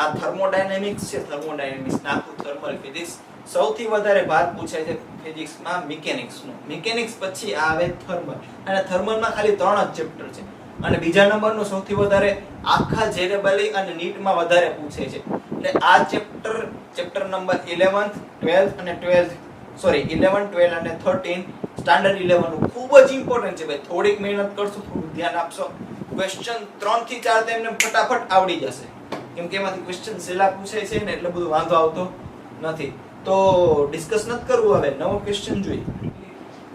આ થર્મોડાયનેમિક્સ છે, થર્મોડાયનેમિક્સ આખું થર્મલ ફિઝિક્સ સૌથી વધારે ભાગ પૂછાય છે ફિઝિક્સમાં મિકેનિક્સનો. મિકેનિક્સ પછી આવે થર્મલ, અને થર્મલમાં ખાલી 3 જ ચેપ્ટર છે. અને બીજા નંબરનું સૌથી વધારે આખા જેરેબલી અને નીટમાં વધારે પૂછે છે. એટલે આ ચેપ્ટર નંબર 11th 12th અને 11 12 અને 13 સ્ટાન્ડર્ડ 11 નું ખૂબ જ ઇમ્પોર્ટન્ટ છે ભાઈ. થોડીક મહેનત કરશો, થોડું ધ્યાન આપશો, ક્વેશ્ચન 3 થી 4 તો એમને ફટાફટ આવડી જશે. કેમ કે એમાંથી ક્વેશ્ચન સેલા પૂછાય છે ને એટલે બધું વાંધો આવતો નથી. તો ડિસ્કસ નથી કરવું. હવે નવો ક્વેશ્ચન જોઈએ.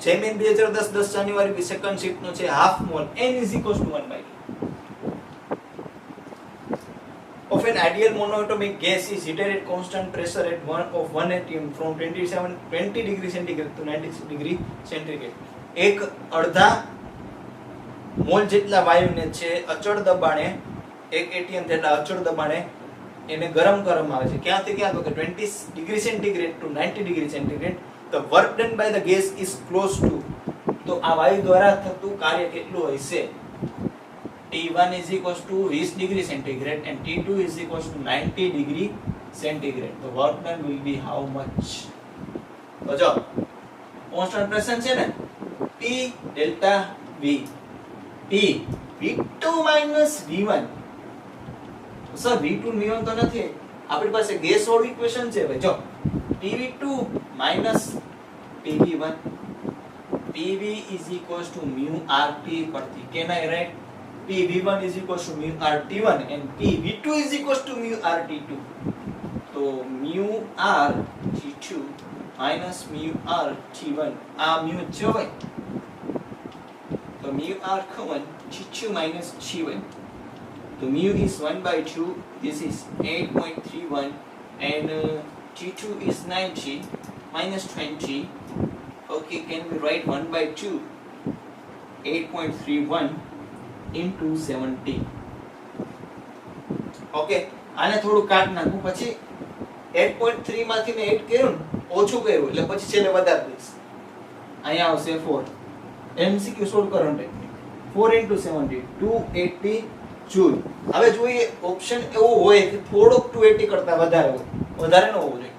જેમિન 2010 10 જાન્યુઆરી સેકન્ડ શિફ્ટ નો છે. Half mall n is equals to 1/2 of an ideal monatomic gas is heated at constant pressure at 1 atm from 20 degree centigrade to 96 degree centigrade. એક અડધા મોલ જેટલા વાયુને છે અચળ દબાણે 1 atm જેટલા અચળ દબાણે એને ગરમ કરવામાં આવે છે. ક્યાંથી ક્યાં? તો કે 20 degree centigrade to 90 degree centigrade. The work done by the gas is close to. તો આ વાયુ દ્વારા થતું કાર્ય કેટલું હશે? T1 is equals to 20 degree centigrade and T2 is equals to 90 degree centigrade. The work done will be how much? તો જો constant pressure છે ને T delta V. T V2 minus V1. Sir V2 V1 તો નથી, આપણી પાસે gas વાળું equation છે ભાઈ. જો PV2 minus PV1. PV is equals to mu RT પરથી can I write PV1 is equals to mu RT1 and PV2 is equals to mu RT2. તો mu RT2 minus mu RT1 આ mu છે ભાઈ. તો mu R common T2 minus T1. So mu is 1/2. This is 8.31 and T2 is 90 minus 20. Okay, can we write 1/2? 8.31 into 70. Okay, આને થોડું કાટ નાખું. પછી 8.3 માંથી મેં 8 કર્યું ને ઓછું કર્યું એટલે પછી છેલ્લે વધારી દઈશ. અહીંયા આવશે 4. MCQ સોલ્વ કરો ને 4 into 70 280 જૂલ. હવે જોઈએ ઓપ્શન એવો હોય કે થોડોક 280 કરતા વધારે હોય, વધારે ન હોવું જોઈએ.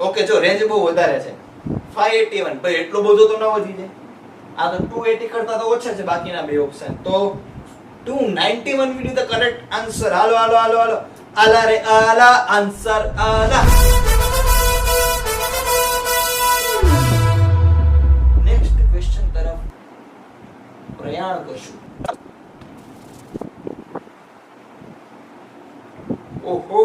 ઓકે, જો રેન્જ બહુ વધારે છે 581. ભાઈ એટલો બધો તો ન વધી જાય. આ તો 280 કરતા તો ઓછા છે બાકીના બે ઓપ્શન. તો 291 will be the correct answer. હાલો આલા રે આલા આન્સર આલા. જાણ કરશું. ઓહો,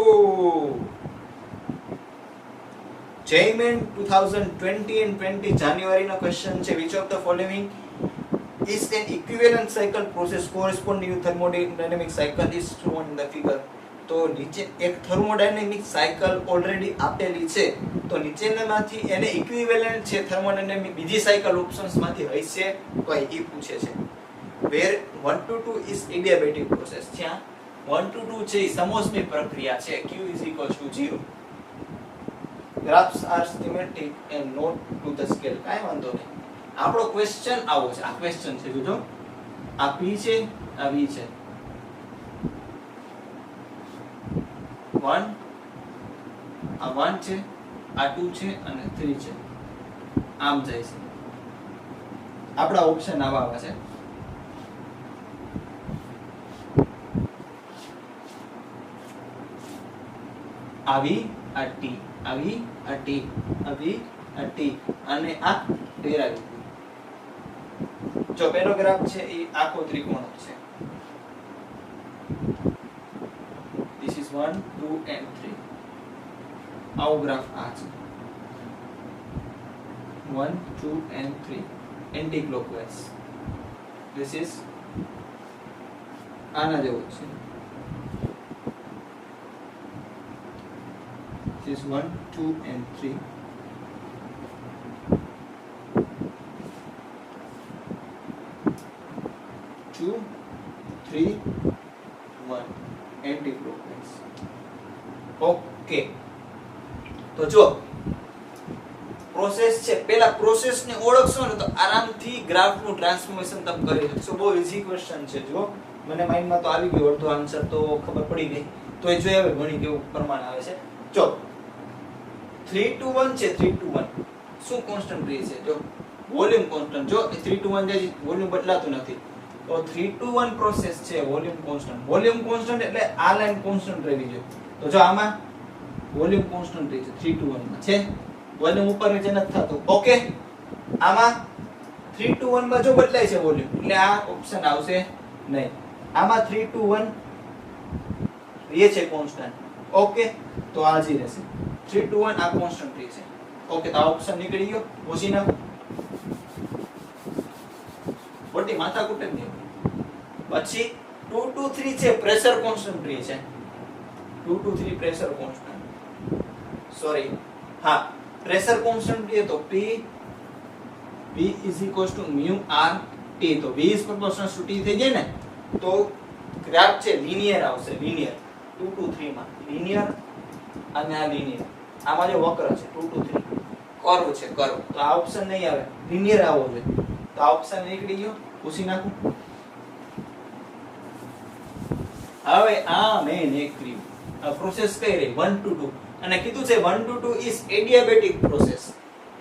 JMN 2020 and 20 જાન્યુઆરી નો ક્વેશ્ચન છે. which of the following is an equivalent cycle process corresponding to thermodynamic cycle is shown in the figure. તો નીચે એક થર્મોડાયનેમિક સાયકલ ઓલરેડી આપેલી છે, તો નીચેનામાંથી એને ઇક્વિવેલન્ટ છે થર્મોડાયનેમિક બીજી સાયકલ ઓપ્શન્સ માંથી હશે કોઈ ઈ પૂછે છે. where 1 to 2 is adiabatic process, જ્યાં 1 to 2 છે એ સમોષ્મિક પ્રક્રિયા છે. q is equal to 0. graphs are schematic and not to the scale. કાઈ વાંધો નહીં, આપણો ક્વેશ્ચન આવો છે. આ ક્વેશ્ચન છે, જોજો આ p છે, આ v છે, 1 આ 1 છે, આ 2 છે અને 3 છે. આમ જાય છે. આપણા ઓપ્શન આવા આવે છે. આવી આ ટી, આવી આ ટી, આવી આ ટી અને આ ડેરાવી. જો પહેલો ગ્રાફ છે એ આખો ત્રિકોણ છે. this is 1 2 and 3. આવો ગ્રાફ આ છે 1 2 and 3 anti clockwise. this is આના જેવો છે. this is 1 2 and 3. Two, 3, 1 anti clockwise. Okay, તો જો પ્રોસેસ છે, પહેલા પ્રોસેસ ને ઓળખશો ને તો આરામથી ગ્રાફ નું ટ્રાન્સફોર્મેશન તમે કરી શકશો. બહુ ઈઝી ક્વેશ્ચન છે. જો મને માઇન્ડમાં તો આવી ગયો, અડધો આન્સર તો ખબર પડી ગઈ. તો એ જોઈએ હવે ગણી કેવું પ્રમાણ આવે છે. જો 3 to 1 છે, 3 to 1 શું કોન્સ્ટન્ટ રહે છે? જો વોલ્યુમ કોન્સ્ટન્ટ. જો 3 to 1 જાય વોલ્યુમ બદલાતું નથી, તો 3 to 1 પ્રોસેસ છે, વોલ્યુમ કોન્સ્ટન્ટ. વોલ્યુમ કોન્સ્ટન્ટ એટલે આ લાઈન કોન્સ્ટન્ટ રહેવી જોઈએ. તો જો આમાં વોલ્યુમ કોન્સ્ટન્ટ રહે છે 3 to 1 માં છે, વોલ્યુમ ઉપર નીચે નથી થતું. ઓકે, આમાં 3 to 1 માં જો બદલાય છે વોલ્યુમ, એટલે આ ઓપ્શન આવશે નહીં. આમાં 3 to 1 રહે છે કોન્સ્ટન્ટ. ઓકે, તો આ જ રહેશે. 3 to 1 આ કોન્સ્ટન્ટ રહે છે. ઓકે, તો આ ઓપ્શન નીકળી ગયો. ઓછી નાખો, મોટી માથા કુટે નહીં. પછી 2 to 3 છે, પ્રેશર કોન્સ્ટન્ટ રહે છે. 2 to 3 પ્રેશર કોન્સ્ટન્ટ, સોરી હા પ્રેશર કોન્સ્ટન્ટ રહે તો p is equals to mu r t. તો v is proportional to t થઈ જાય ને, તો ગ્રાફ છે લિનિયર આવશે. લિનિયર 2 to 3 માં લિનિયર અને આ લિનિયર. આમાં જે વક્ર છે 2 to 3 કર્વ છે, કર્વ. તો આ ઓપ્શન નહીં આવે, લિનિયર આવો જોઈએ. તો આ ઓપ્શન નીકળી ગયો. પૂછી નાખું. હવે આ મેં એક કર્યું, આ પ્રોસેસ કઈ રહી 1 to 2 અને કીધું છે 1 to 2 is adiabatic process.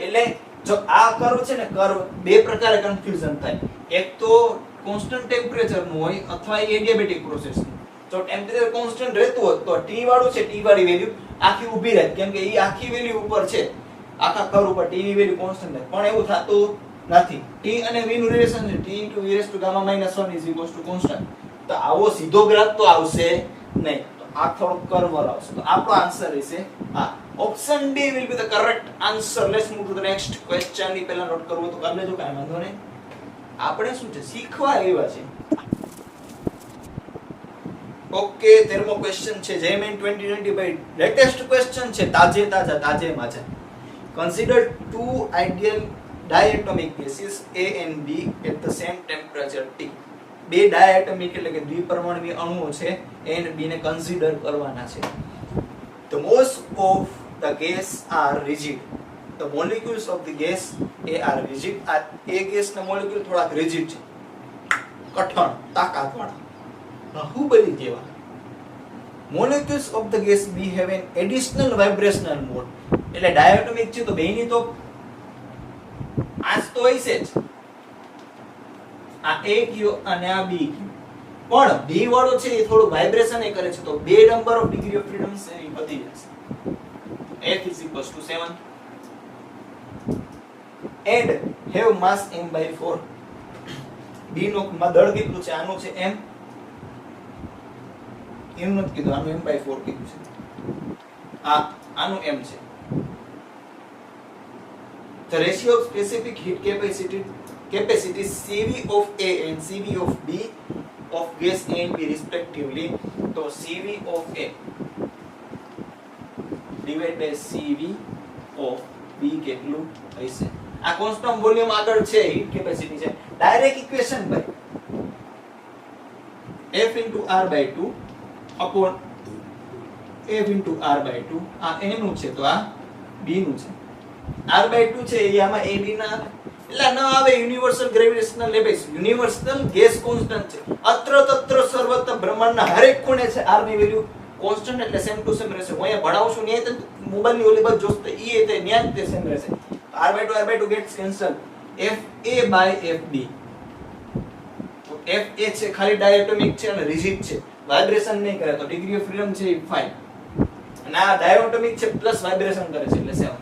એટલે જો આ કર્વ છે ને, કર્વ બે પ્રકારે કન્ફ્યુઝન થાય. એક તો કોન્સ્ટન્ટ ટેમ્પરેચર નું હોય અથવા એડિયાબેટિક પ્રોસેસ નું. જો ટેમ્પરેચર કોન્સ્ટન્ટ રહેતું હોય તો t વાળું છે, t વાળી વેલ્યુ આખી ઊભી રહે, કેમ કે એ આખી વેલ્યુ ઉપર છે, આખા કર્વ ઉપર t ની વેલ્યુ કોન્સ્ટન્ટ રહે. પણ એવું થતું નથી. t અને v નું રિલેશન છે t * e⁻⁻ - 1 = constant. તો આવો સીધો ગ્રાફ તો આવશે નહીં, તો આ થોડો કર્વર આવશે. તો આપણો આન્સર રહેશે આ option D will be the correct answer. Let's move to the next question. ની પહેલા નોટ કરવો તો કરી લેજો, કાઈ વાંધો નહીં. આપણે શું છે શીખવા આવ્યા છે. ઓકે, 13મો ક્વેશ્ચન છે JMN 2025 લેટેસ્ટ ક્વેશ્ચન છે, તાજે માજા. Consider two ideal diatomic gases A and B at the same temperature T. બે ડાયએટમિક એટલે કે દ્વિપરમાણુવી અણુઓ છે, A અને B ને કન્સિડર કરવાના છે. The most of the gas are rigid. The molecules of the gas A are rigid. આ A gas ના મોલેક્યુલ થોડાક rigid છે, કઠણ, તાકાતવાળા, બાહુબલી જેવા. Molecules of the gas B have an additional vibrational mode. એટલે ડાયએટમિક છે તો બેની તો આજ તો હશે જ. આ A કયો અને આ B કયો, પણ B વાળો છે એ થોડું વાઇબ્રેશન એ કરે છે, તો બે number of degree of freedom છે એ વધી જશે. F is equals to 7 and have mass m by 4. b નું દળ કેટલું છે આનું છે m એનું નથી કીધું આનું m/4 કીધું છે આનું m છે the ratio of specific heat capacity cv of a and cv of b of gas a and b respectively તો cv of a divided by cv of b કેટલું હશે આ કોન્સ્ટન્ટ વોલ્યુમ આગળ છે હીટ કેપેસિટી છે direct equation ભાઈ f r/2 upon f r/2 આ a નું છે તો આ b નું છે r/2 છે એ આમાં ab ના એટલે ન આવે universal gravitational universal gas constant છે અત્ર તત્ર સર્વત્ર બ્રહ્માંડના હરેક ખૂણે છે r ની વેલ્યુ કોન્સ્ટન્ટ એટલે સેમ ટુ સેમ રહેશે હું અહીંયા ભણાવું છું ન્યાય તો મોબાઈલ ની ઓલી બાજુ જોસ્તે ઈ તે ન્યાય તે સેમ રહેશે r/2 gets cancelled fa/fb તો fa છે ખાલી ડાયએટોમિક છે અને રિજિડ છે વાઇબ્રેશન નહીં કરે તો ડિગ્રી ઓફ ફ્રીડમ છે 5 અને આ ડાયએટોમિક છે પ્લસ વાઇબ્રેશન કરે છે એટલે 7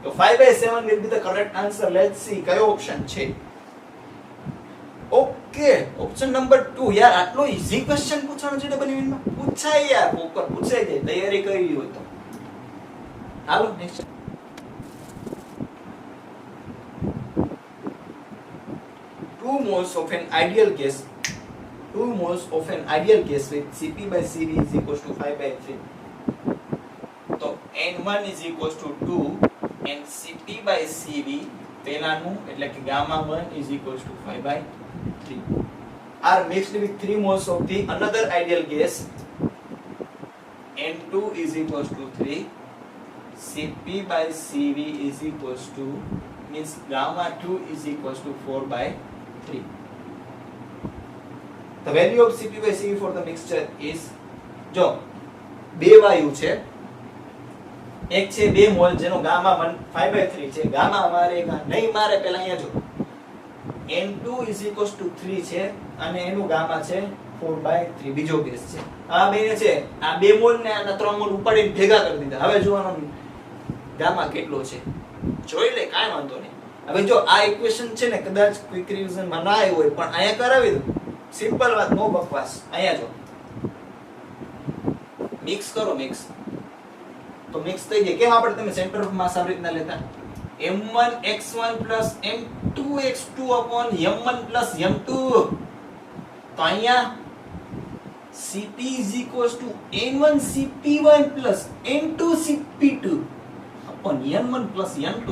તો 5/7 will be the correct answer. Let's see કયો ઓપ્શન છે ઓકે ઓપ્શન નંબર 2 યાર આટલો ઈઝી ક્વેશ્ચન પૂછાણો છે ડબલ યુનિટ માં પૂછાય યાર પોકર પૂછાય જાય તૈયારી કરી હોય તો હાલો next 2 moles of an ideal gas with Cp/Cv is equals to 5/3 તો n1 is equals to 2 and Cp/Cv પેલાનું એટલે કે gamma 1 is equals to 5/3 are mixed with 3 moles of the another ideal gas n2 is equals to 3 Cp/Cv is equals to means gamma 2 is equals to 4/3 the value of Cp/Cv for the mixture is જો બે વાયુ છે એક છે 2 mall જેનો gamma 1 5/3 છે gamma મારેગા નહીં મારે પહેલા અહીંયા જો n2 3 છે અને એનું ગામા છે 4/3 બીજો કેસ છે આ બે છે આ 2 મોલ ને આના 3 મોલ ઉપાડીને ભેગા કરી દીધા હવે જોવાનો ગામા કેટલો છે જોઈ લે કાઈ વાંધો નહીં હવે જો આ ઇક્વેશન છે ને કદાચ ક્વિક રિવિઝન માં ના આવ્યો હોય પણ અહીંયા કરાવી દો સિમ્પલ વાત નો બકવાસ અહીંયા જો મિક્સ કરો મિક્સ તો મિક્સ થઈ જાય કેમ આપણે તમે સેન્ટર ઓફ માસ આવી રીતના લેતા m1x1 m2x2 m1 m2 તો અહીંયા Cp n1 Cp1 n2 Cp2 n1 n2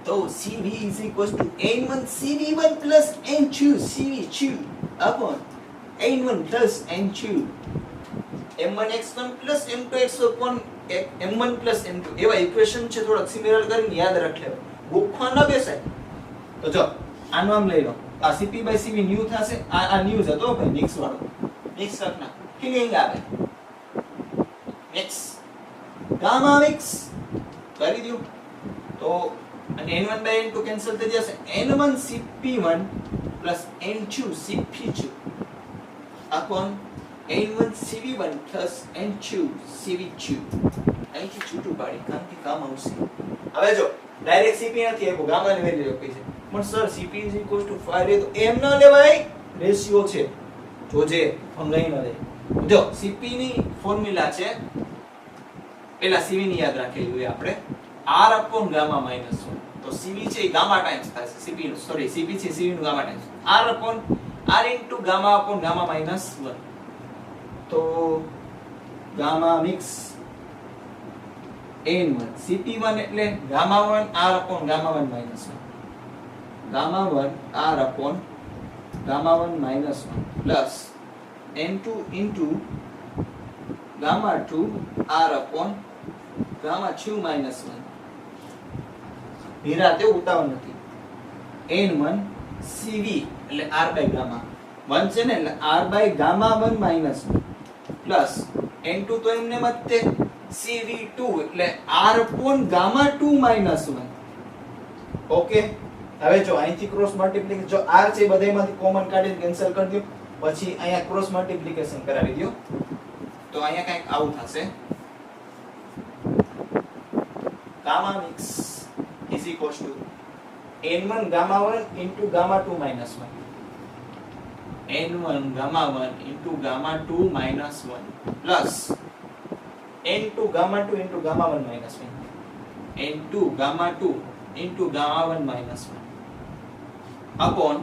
तो Cv n1 Cv1 n2 Cv2 upon n1 n2 m1x1 m2x1 m1 m2 એવા ઇક્વેશન છે થોડા સિમિલર કરીને યાદ રાખ લેવા ગોખવા ન બેસાય તો જો આનું આમ લઈ લો આ Cp/Cv ન્યુ થશે આ ન્યુ છે તો ભાઈ મિક્સ વાળો મિક્સ કરના ફિલિંગ આવે મિક્સ ગામા મિક્સ કરી દો તો અને n1/n2 કેન્સલ થઈ જશે n1 Cp1 n2 Cp2 upon n1 Cv1 n2 Cv2 અહીંથી છૂટું પાડી કાંતિ કામ આવશે હવે જો ડાયરેક્ટ Cp નથી આપ્યો ગામા ની વેલ્યુ આપી છે પણ સર Cp 5 રે તો એમ ન લેવાય રેશિયો છે જોજે ભંગાઈ ન દે જો Cp ની ફોર્મ્યુલા છે પેલા Cv ની યાદ રાખેલી હોય આપણે r upon gamma minus 1 તો Cv છે એ ગામા ટાઈમ્સ થશે Cp નું સોરી Cp છે Cv નું gamma times r upon r into gamma upon gamma minus 1 તો ગામા મિક્સ n1 Cp1 એટલે gamma 1 r upon gamma 1 minus 1 gamma 1 r upon gamma 1 minus 1 plus n2 into gamma 2 r upon gamma 2 minus 1 નિરાતે ઉતાવળ નથી n1 Cv એટલે r by gamma 1 છે ને એટલે r by gamma 1 minus 1 plus n2 તો એમને મતે Cv2 એટલે r upon gamma 2 minus 1 okay હવે જો અહીંથી ક્રોસ મલ્ટીપ્લિકેશન જો r છે બધાયમાંથી કોમન કાઢીને કેન્સલ કરી દો પછી અહીંયા ક્રોસ મલ્ટીપ્લિકેશન કરાવી દો તો અહીંયા કંઈક આવું થશે gamma mix is equals to n1 gamma 1 into gamma 2 minus 1, n1 gamma 1 into gamma 2 minus 1 plus n2 gamma 2 into gamma 1 minus 1, n2 gamma 2 into gamma 1 minus 1 upon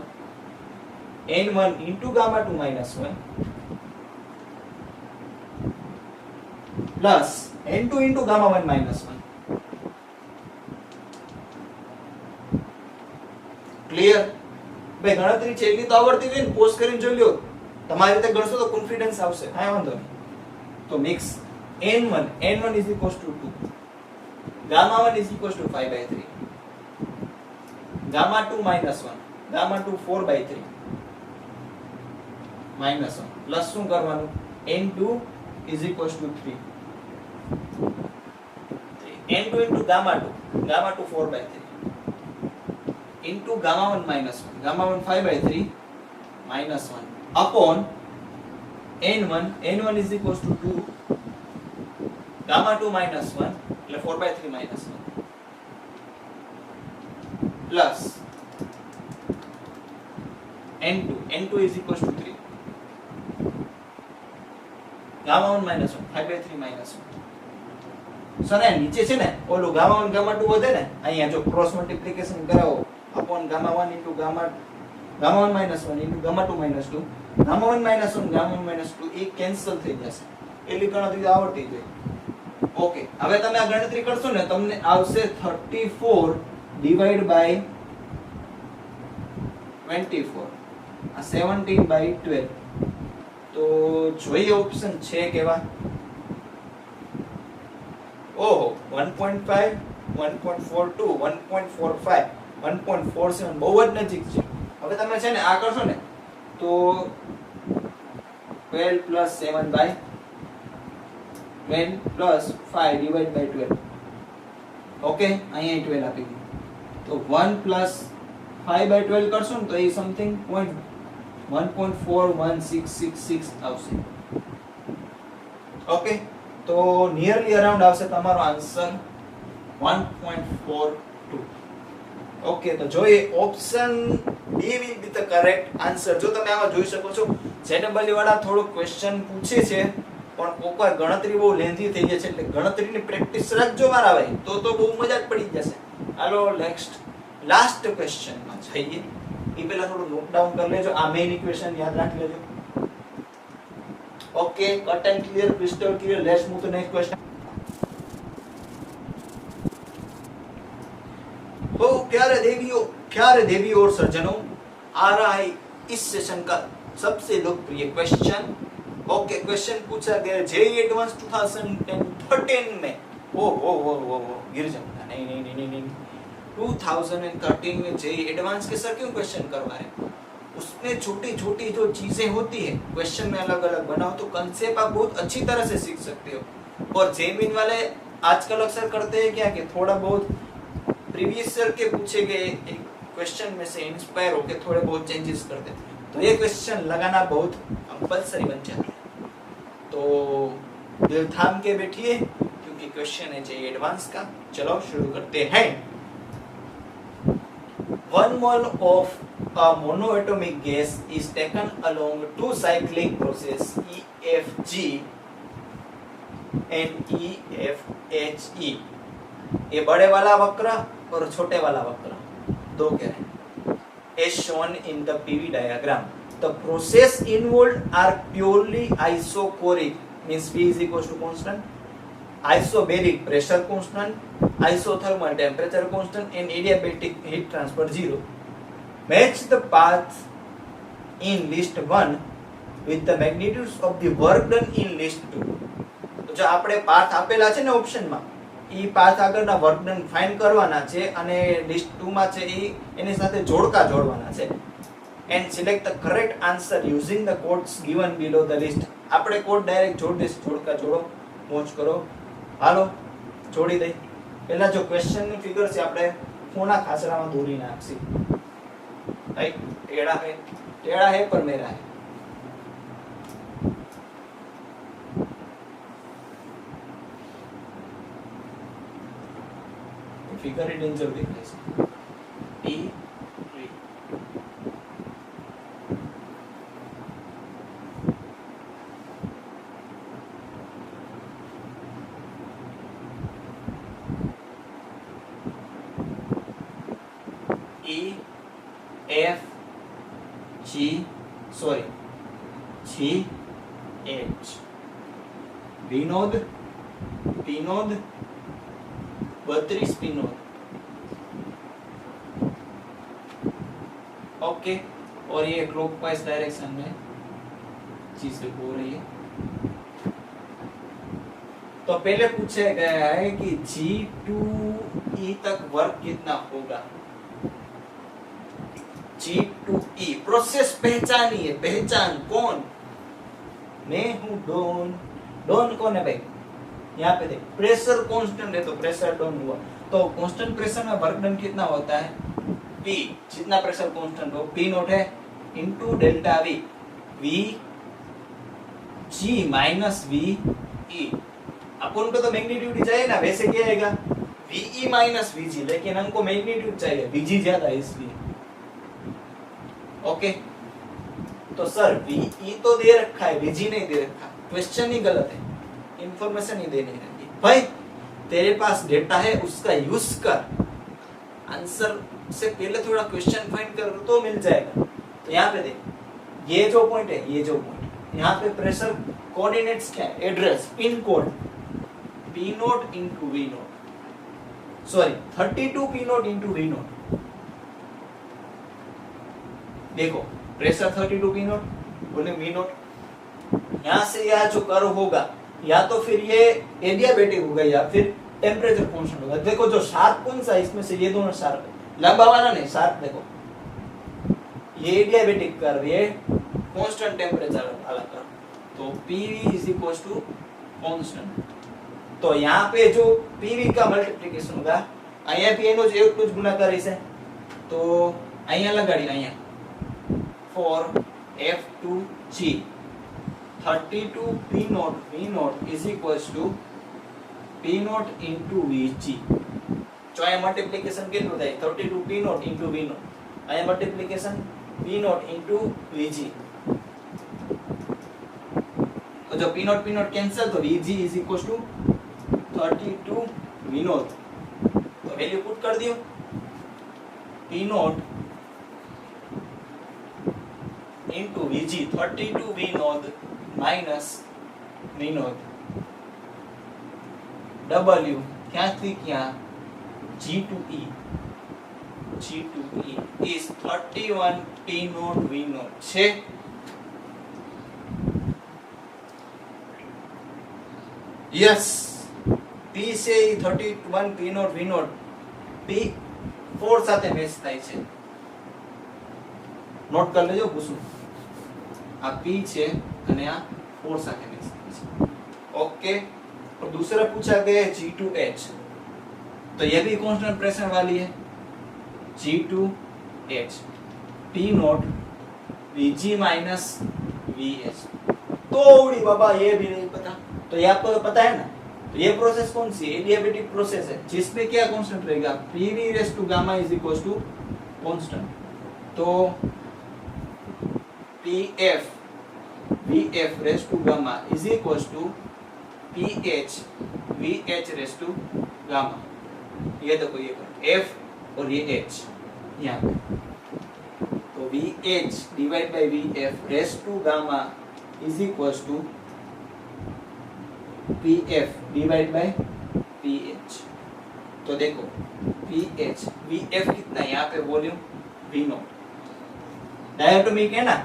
n1 into gamma 2 minus 1 plus n2 into gamma 1 minus 1. Clear? ભાઈ ગણતરી છે એટલી તો આવડતી હોય ને, pose કરીને જોઈ લ્યો. તમારી રીતે ગણશો તો કોન્ફિડન્સ આવશે, કાંઈ વાંધો નહીં. તો mix n1 is equals to 2, gamma 1 is equals to 5/3, gamma 2 minus 1, gamma 2 4/3 minus 1 plus શું કરવાનું, n2 is equals to 3, n2 into gamma 2 4/3 into gamma 1 minus 1, gamma 1 5/3 minus 1 upon n1 is equals to 2, gamma 2 minus 1 એટલે 4/3 minus 1 plus n2 is equals to 3, gamma 1 minus 1 5/3 minus 1. Sir નીચે છે ને ઓલું gamma 1 gamma 2 વધે ને, અહીંયા જો cross multiplication કરાવો upon gamma 1 into gamma 1 minus 1 into gamma 2 minus 2, gamma 1 minus 1 gamma 1 minus 2 એ કેન્સલ થઈ જશે. એટલી ગણતરી આવડતી જોઈએ. ઓકે, હવે તમે આ ગણતરી કરશો ને તમને આવશે 34 ડિવાઇડ બાય 24, આ 17/12. તો જોઈએ ઓપ્શન છે કેવા. ઓહો 1.5 1.42 1.45 1.47 બહુ જ નજીક છે. હવે તમે છે ને આ કરશો ને તો 12 plus 7/12 plus 5 divided by 12. Okay, અહીંયા 12 આપી દીધું. તો 1 plus 5/12 કરશો ને તો એ સમથિંગ 1.416666 આવશે. ઓકે, તો નિયરલી અરાઉન્ડ આવશે તમારો આન્સર 1.42. ઓકે, તો જોઈએ option B will be the correct answer. જો તમે આમાં જોઈ શકો છો ZEE વાળા થોડો ક્વેશ્ચન પૂછે છે પણ કોકવાર ગણતરી બહુ લેન્થી થઈ જાય છે, એટલે ગણતરીની પ્રેક્ટિસ રાખજો મારા ભાઈ, તો બહુ મજા જ પડી જશે. હાલો નેક્સ્ટ લાસ્ટ ક્વેશ્ચનમાં જઈએ. એ પહેલા થોડું નોટ ડાઉન કરી લેજો, આ મેઇન ઇક્વેશન યાદ રાખી લેજો. Okay, cut and clear, crystal clear. Let's move to next question. तो प्यारे देवियों और सज्जनों, आ रहा है इस सेशन का सबसे लोकप्रिय क्वेश्चन. ओके, क्वेश्चन पूछा गया जेईई एडवांस 2013 में. ओ गिर जाऊंगा. नहीं 2013 में जेईई एडवांस के सर क्यों क्वेश्चन करवा रहे हैं? उसमें छोटी छोटी जो चीजें होती है क्वेश्चन में अलग अलग बनाओ तो कंसेप्ट आप बहुत अच्छी तरह से सीख सकते हो. और जेईई वाले आजकल अक्सर करते हैं क्या कि थोड़ा बहुत प्रीवियस ईयर के पूछे गए एक क्वेश्चन में से इंस्पायर होकर थोड़े बहुत चेंजेस कर देते हैं, तो ये क्वेश्चन लगाना बहुत कंपलसरी बन जाता है. तो दिल थाम के बैठिए क्योंकि क्वेश्चन है जेईई एडवांस का. चलो शुरू करते हैं. 1 mole of a monoatomic gas is taken along two cyclic process EFG and EFHE. ये बड़े वाला वक्र और छोटे वाला वक्र दो कह रहे हैं. As shown in the PV diagram, the process involved are purely isochoric, means P is equals to constant, isobaric pressure constant, isothermal temperature constant, and adiabatic heat transfer 0. Match the path in list 1 with the magnitudes of the work done in list 2. તો જો આપણે path આપેલા છે ને ઓપ્શનમાં, ઈ path આગળના work done find કરવાના છે અને લિસ્ટ 2 માં છે ઈ એની સાથે જોડકા જોડવાના છે. And select the correct answer using the codes given below the list. આપણે કોડ ડાયરેક્ટ જોડી દઈશું, જોડકા જોડો, મોજ કરો. હાલો જોડી દઈ. પહેલા જો ક્વેશ્ચનની ફિગર છે આપણે ખૂણા ખાસરામાં દોરી નાખશી. રાઈટ, ટેढ़ा है पर मेरा है. फिगर डेंजर देखाय છે. P E F G sorry G H Vinod 32 Vinod. Okay, और ये क्लॉकवाइज डायरेक्शन में चीजें हो रही है। तो पहले पूछा गया है कि G2E तक वर्क कितना होगा। G2E प्रोसेस पहचानी है, पहचान कौन? मैं हूं डॉन। डॉन कौन है भाई? यहाँ पे देख, प्रेशर कांस्टेंट है तो प्रेशर डॉन हुआ। तो कांस्टेंट प्रेशर में वर्क डन कितना होता है? P, जितना प्रेशर कांस्टेंट हो, P नॉट है into delta V, V G minus V E। अपन को तो मैग्नीट्यूड ही चाहिए ना, वैसे क्या आएगा VE माइनस VG, लेकिन हमको मैग्नीट्यूड चाहिए, VG ज्यादा है इसलिए। ओके, तो सर VE तो दे रखा है, VG नहीं दे रखा, क्वेश्चन ही गलत है, इंफॉर्मेशन ही देनी है भाई। तेरे पास डेटा है उसका यूज कर, आंसर से पहले थोड़ा क्वेश्चन फाइंड कर तो मिल जाएगा। तो यहाँ पे देख, ये जो पॉइंट है, ये जो पॉइंट, यहाँ पे प्रेशर कोऑर्डिनेट्स क्या है? Address, pin code P naught into V note, sorry 32 P naught into V note. देखो प्रेशर 32 P नोट, बोले V नोट, यहाँ से यहाँ जो कर्व होगा या तो फिर ये एडियाबैटिक होगा या फिर टेम्परेचर कांस्टेंट होगा। देखो जो शार्प कौन सा इसमें से, ये दोनों शार्प है, लंबा वाला नहीं, शार्प। देखो ये एडियाबैटिक कर्व, ये कांस्टेंट टेम्परेचर वाला कर्व, तो PV is equal to constant. तो यहाँ पे जो PV का मल्टीप्लिकेशन होगा, અહીંયા P નો જ એટલું જ ગુણાકાર હશે, તો અહીંયા લગાડી, અહીંયા for F2G 32 P naught V naught is equals to P naught into VG। જો અહીંયા મલ્ટીપ્લિકેશન કેટલું થાય? 32 P naught into V naught, અહીંયા multiplication P naught into VG। तो जो P naught कैंसिल, तो VG is equals to 32 V naught। तो value put कर दियो, P naught into VG 32 V naught minus V naught W ક્યાંથી ક્યાં G2E is 31 P naught V naught છે। Yes, P से 31 P naught V naught P 4 સાથે match થાય છે, નોટ કરી લેજો પૂછું, આ P છે અને આ 4 સાથે મેચ થાય છે। ओके, और दूसरा पूछा गया है G2H, तो ये भी कांस्टेंट प्रेशर वाली है, G2H P not VG minus VH। तो उड़ी बाबा ये भी नहीं पता, तो ये आपको पता है ना। तो ये प्रोसेस कौन सी? एडियाबैटिक प्रोसेस है, जिसमें क्या कांस्टेंट रहेगा? PV raise to gamma is equals to constant. तो PF VF raise to gamma is equals to PH VH raise to gamma. ये देखो, ये F और ये H यहाँ पे, तो VH divide by VF raise to gamma is equals to PF divide by PH। तो देखो PH VF कितना है यहाँ पे? वॉल्यूम V नॉट, डायटोमिक है ना,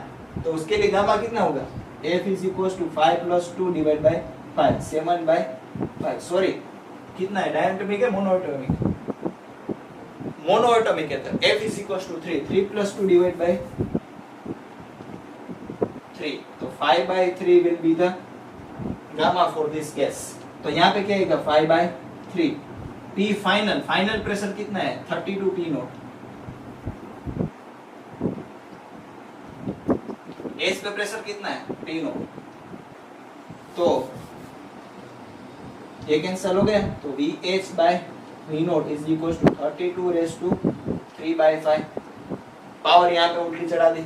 तो उसके लिए गामा कितना होगा? F is equals to 5 plus 2 divide by 5, 7 by 5। Sorry, कितना है? डायटोमिक है मोनोएटोमिक? मोनोएटोमिक है, तो F is equals to 3 plus 2 divide by 3, तो 5 by 3 will be the gamma for this gas. तो यहाँ पे क्या आएगा? 5/3। P फाइनल प्रेशर कितना है? 32 P नॉट। एस पे प्रेशर कितना है? P naught. तो ये कैंसिल हो गया, तो VH by V naught is equal to 32 raise to 3/5। Power यहाँ पे उल्टी चढ़ा दी,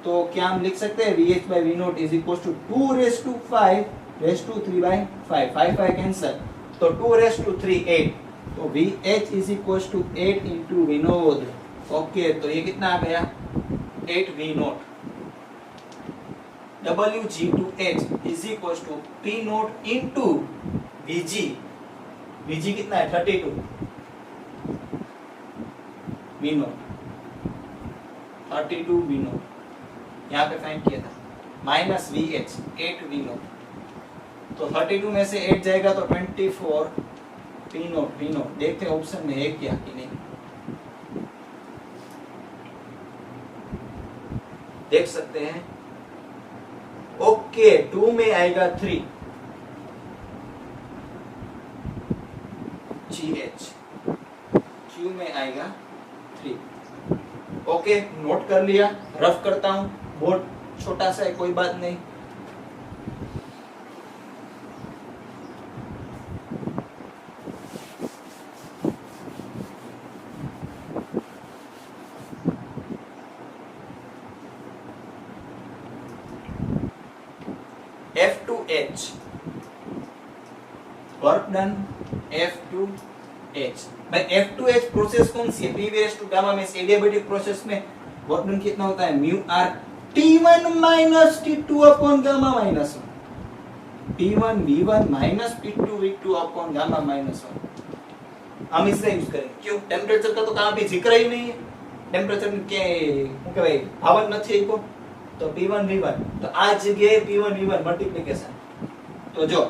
तो क्या हम लिख सकते हैं? VH by V naught is equals to 2 raised to 5 raised to 3/5, 5 cancel, तो 2 raised to 3 8, तो VH is equal to 8 into विनोद। ओके, तो ये कितना आ गया 8 V naught. WG to H is equal to P naught into VG। VG कितना है 32 V नोट, 32 V नोट यहाँ पे फाइंड किया था, माइनस VH 8 V नोट। तो 32 में से 8 जाएगा तो 24 P नोट V नोट। देखते हैं ऑप्शन में है क्या कि नहीं, देख सकते हैं। ओके, 2 में आएगा 3 GH, Q में आएगा 3। ओके, नोट कर लिया, रफ करता हूं, बहुत छोटा सा है, कोई बात नहीं। F2H work done F2H। भाई F2H प्रोसेस कौन सी है, P रेज़ टू गामा में से एडियाबेटिक प्रोसेस में वर्क डन कितना होता है mu R T1 minus T2 upon gamma minus 1, P1 V1 minus P2 V2 upon gamma minus 1। हम इससे यूज करेंगे, क्यों टेम्परेचर का तो कहां पे जिक्र ही नहीं है, टेम्परेचर के શું કહેવાય ભાવન નથી આપ્યો, तो P1 V1 तो આ જગ્યાએ P1 V1 મલ્ટીપ્લિકેશન, તો જો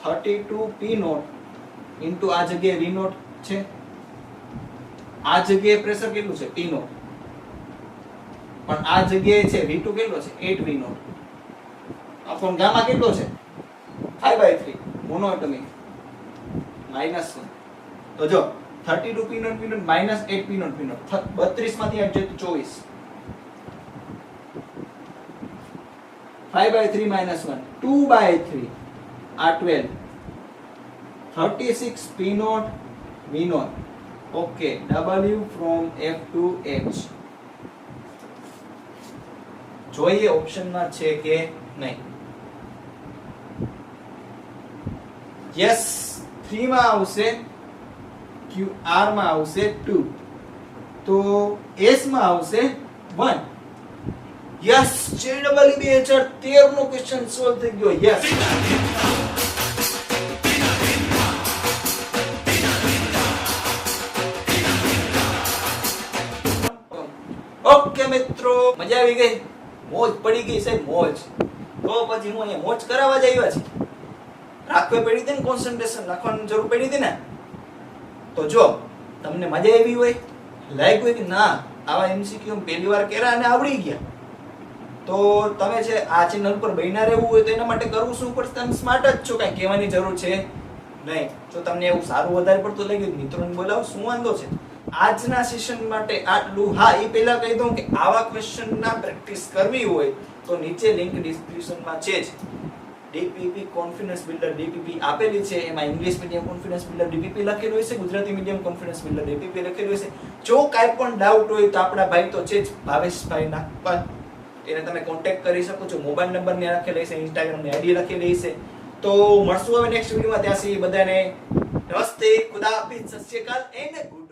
32 P નોટ ઇન્ટુ આ જગ્યાએ V નોટ છે, આ જગ્યાએ પ્રેશર કેટલું છે P નોટ, પણ આ જગ્યાએ છે V2 કેટલો છે 8 V નોટ અપોન ગામા કેટલો છે 5/3 મોનોએટોમિક -1। તો જો 32 P નોટ -8 P નોટ 32 માંથી 8 જાય તો 24, 5/3 -1 2/3 આ 12, 36 P naught V naught. Okay, W from F to H જોઈએ ઓપ્શન માં છે કે નહીં। યસ, 3 માં આવશે, QR માં આવશે 2, તો S માં આવશે 1। યસ, JEE 2013 નો ક્વેશ્ચન સોલ્વ થઈ ગયો। યસ, ઓકે મિત્રો, મજા આવી ગઈ, મોજ પડી ગઈ સાહેબ, મોજ। તો પછી હું અહીંયા મોજ કરાવવા જ આવ્યા છે, રાખવી પડી હતી ને, કોન્સન્ટ્રેશન રાખવાની જરૂર પડી હતી ને। તો જો તમને મજા આવી હોય, લાઈક હોય કે ના આવા MCQ પહેલી વાર કર્યા અને આવડી ગયા, તો તમે છે આ ચેનલ પર બન્યા રહેવું હોય તો એના માટે કરવું શું પડશે, તમે સ્માર્ટ જ છો, કાંઈ કહેવાની જરૂર છે નહીં। જો તમને એવું સારું વધારે પડતું લાગ્યું મિત્રોને બોલાવો, શું વાંધો છે। આજના સેશન માટે આટલું। હા, એ પહેલા કહી દઉં કે આવા ક્વેશ્ચનના પ્રેક્ટિસ કરવી હોય તો નીચે લિંક ડિસ્ક્રિપ્શનમાં છે જ, DPP કોન્ફિડન્સ બિલ્ડર DPP આપેલી છે, એમાં English medium confidence builder DPP લખેલું હશે, Gujarati medium confidence builder DPP લખેલું હશે। જો કાંઈ પણ ડાઉટ હોય તો આપણા ભાઈ તો છે જ, ભાવેશભાઈ નાગપાલ, એને તમે કોન્ટેક્ટ કરી શકો છો, મોબાઈલ નંબર ને રાખેલી છે, ઇન્સ્ટાગ્રામ ની આઈડી લખેલી છે। તો મળશું હવે નેક્સ્ટ વિડીયોમાં, ત્યાં સુધી બધાને નમસ્તે, ખુદા હાફિઝ, સત શ્રી અકાલ એન્ડ ગુડ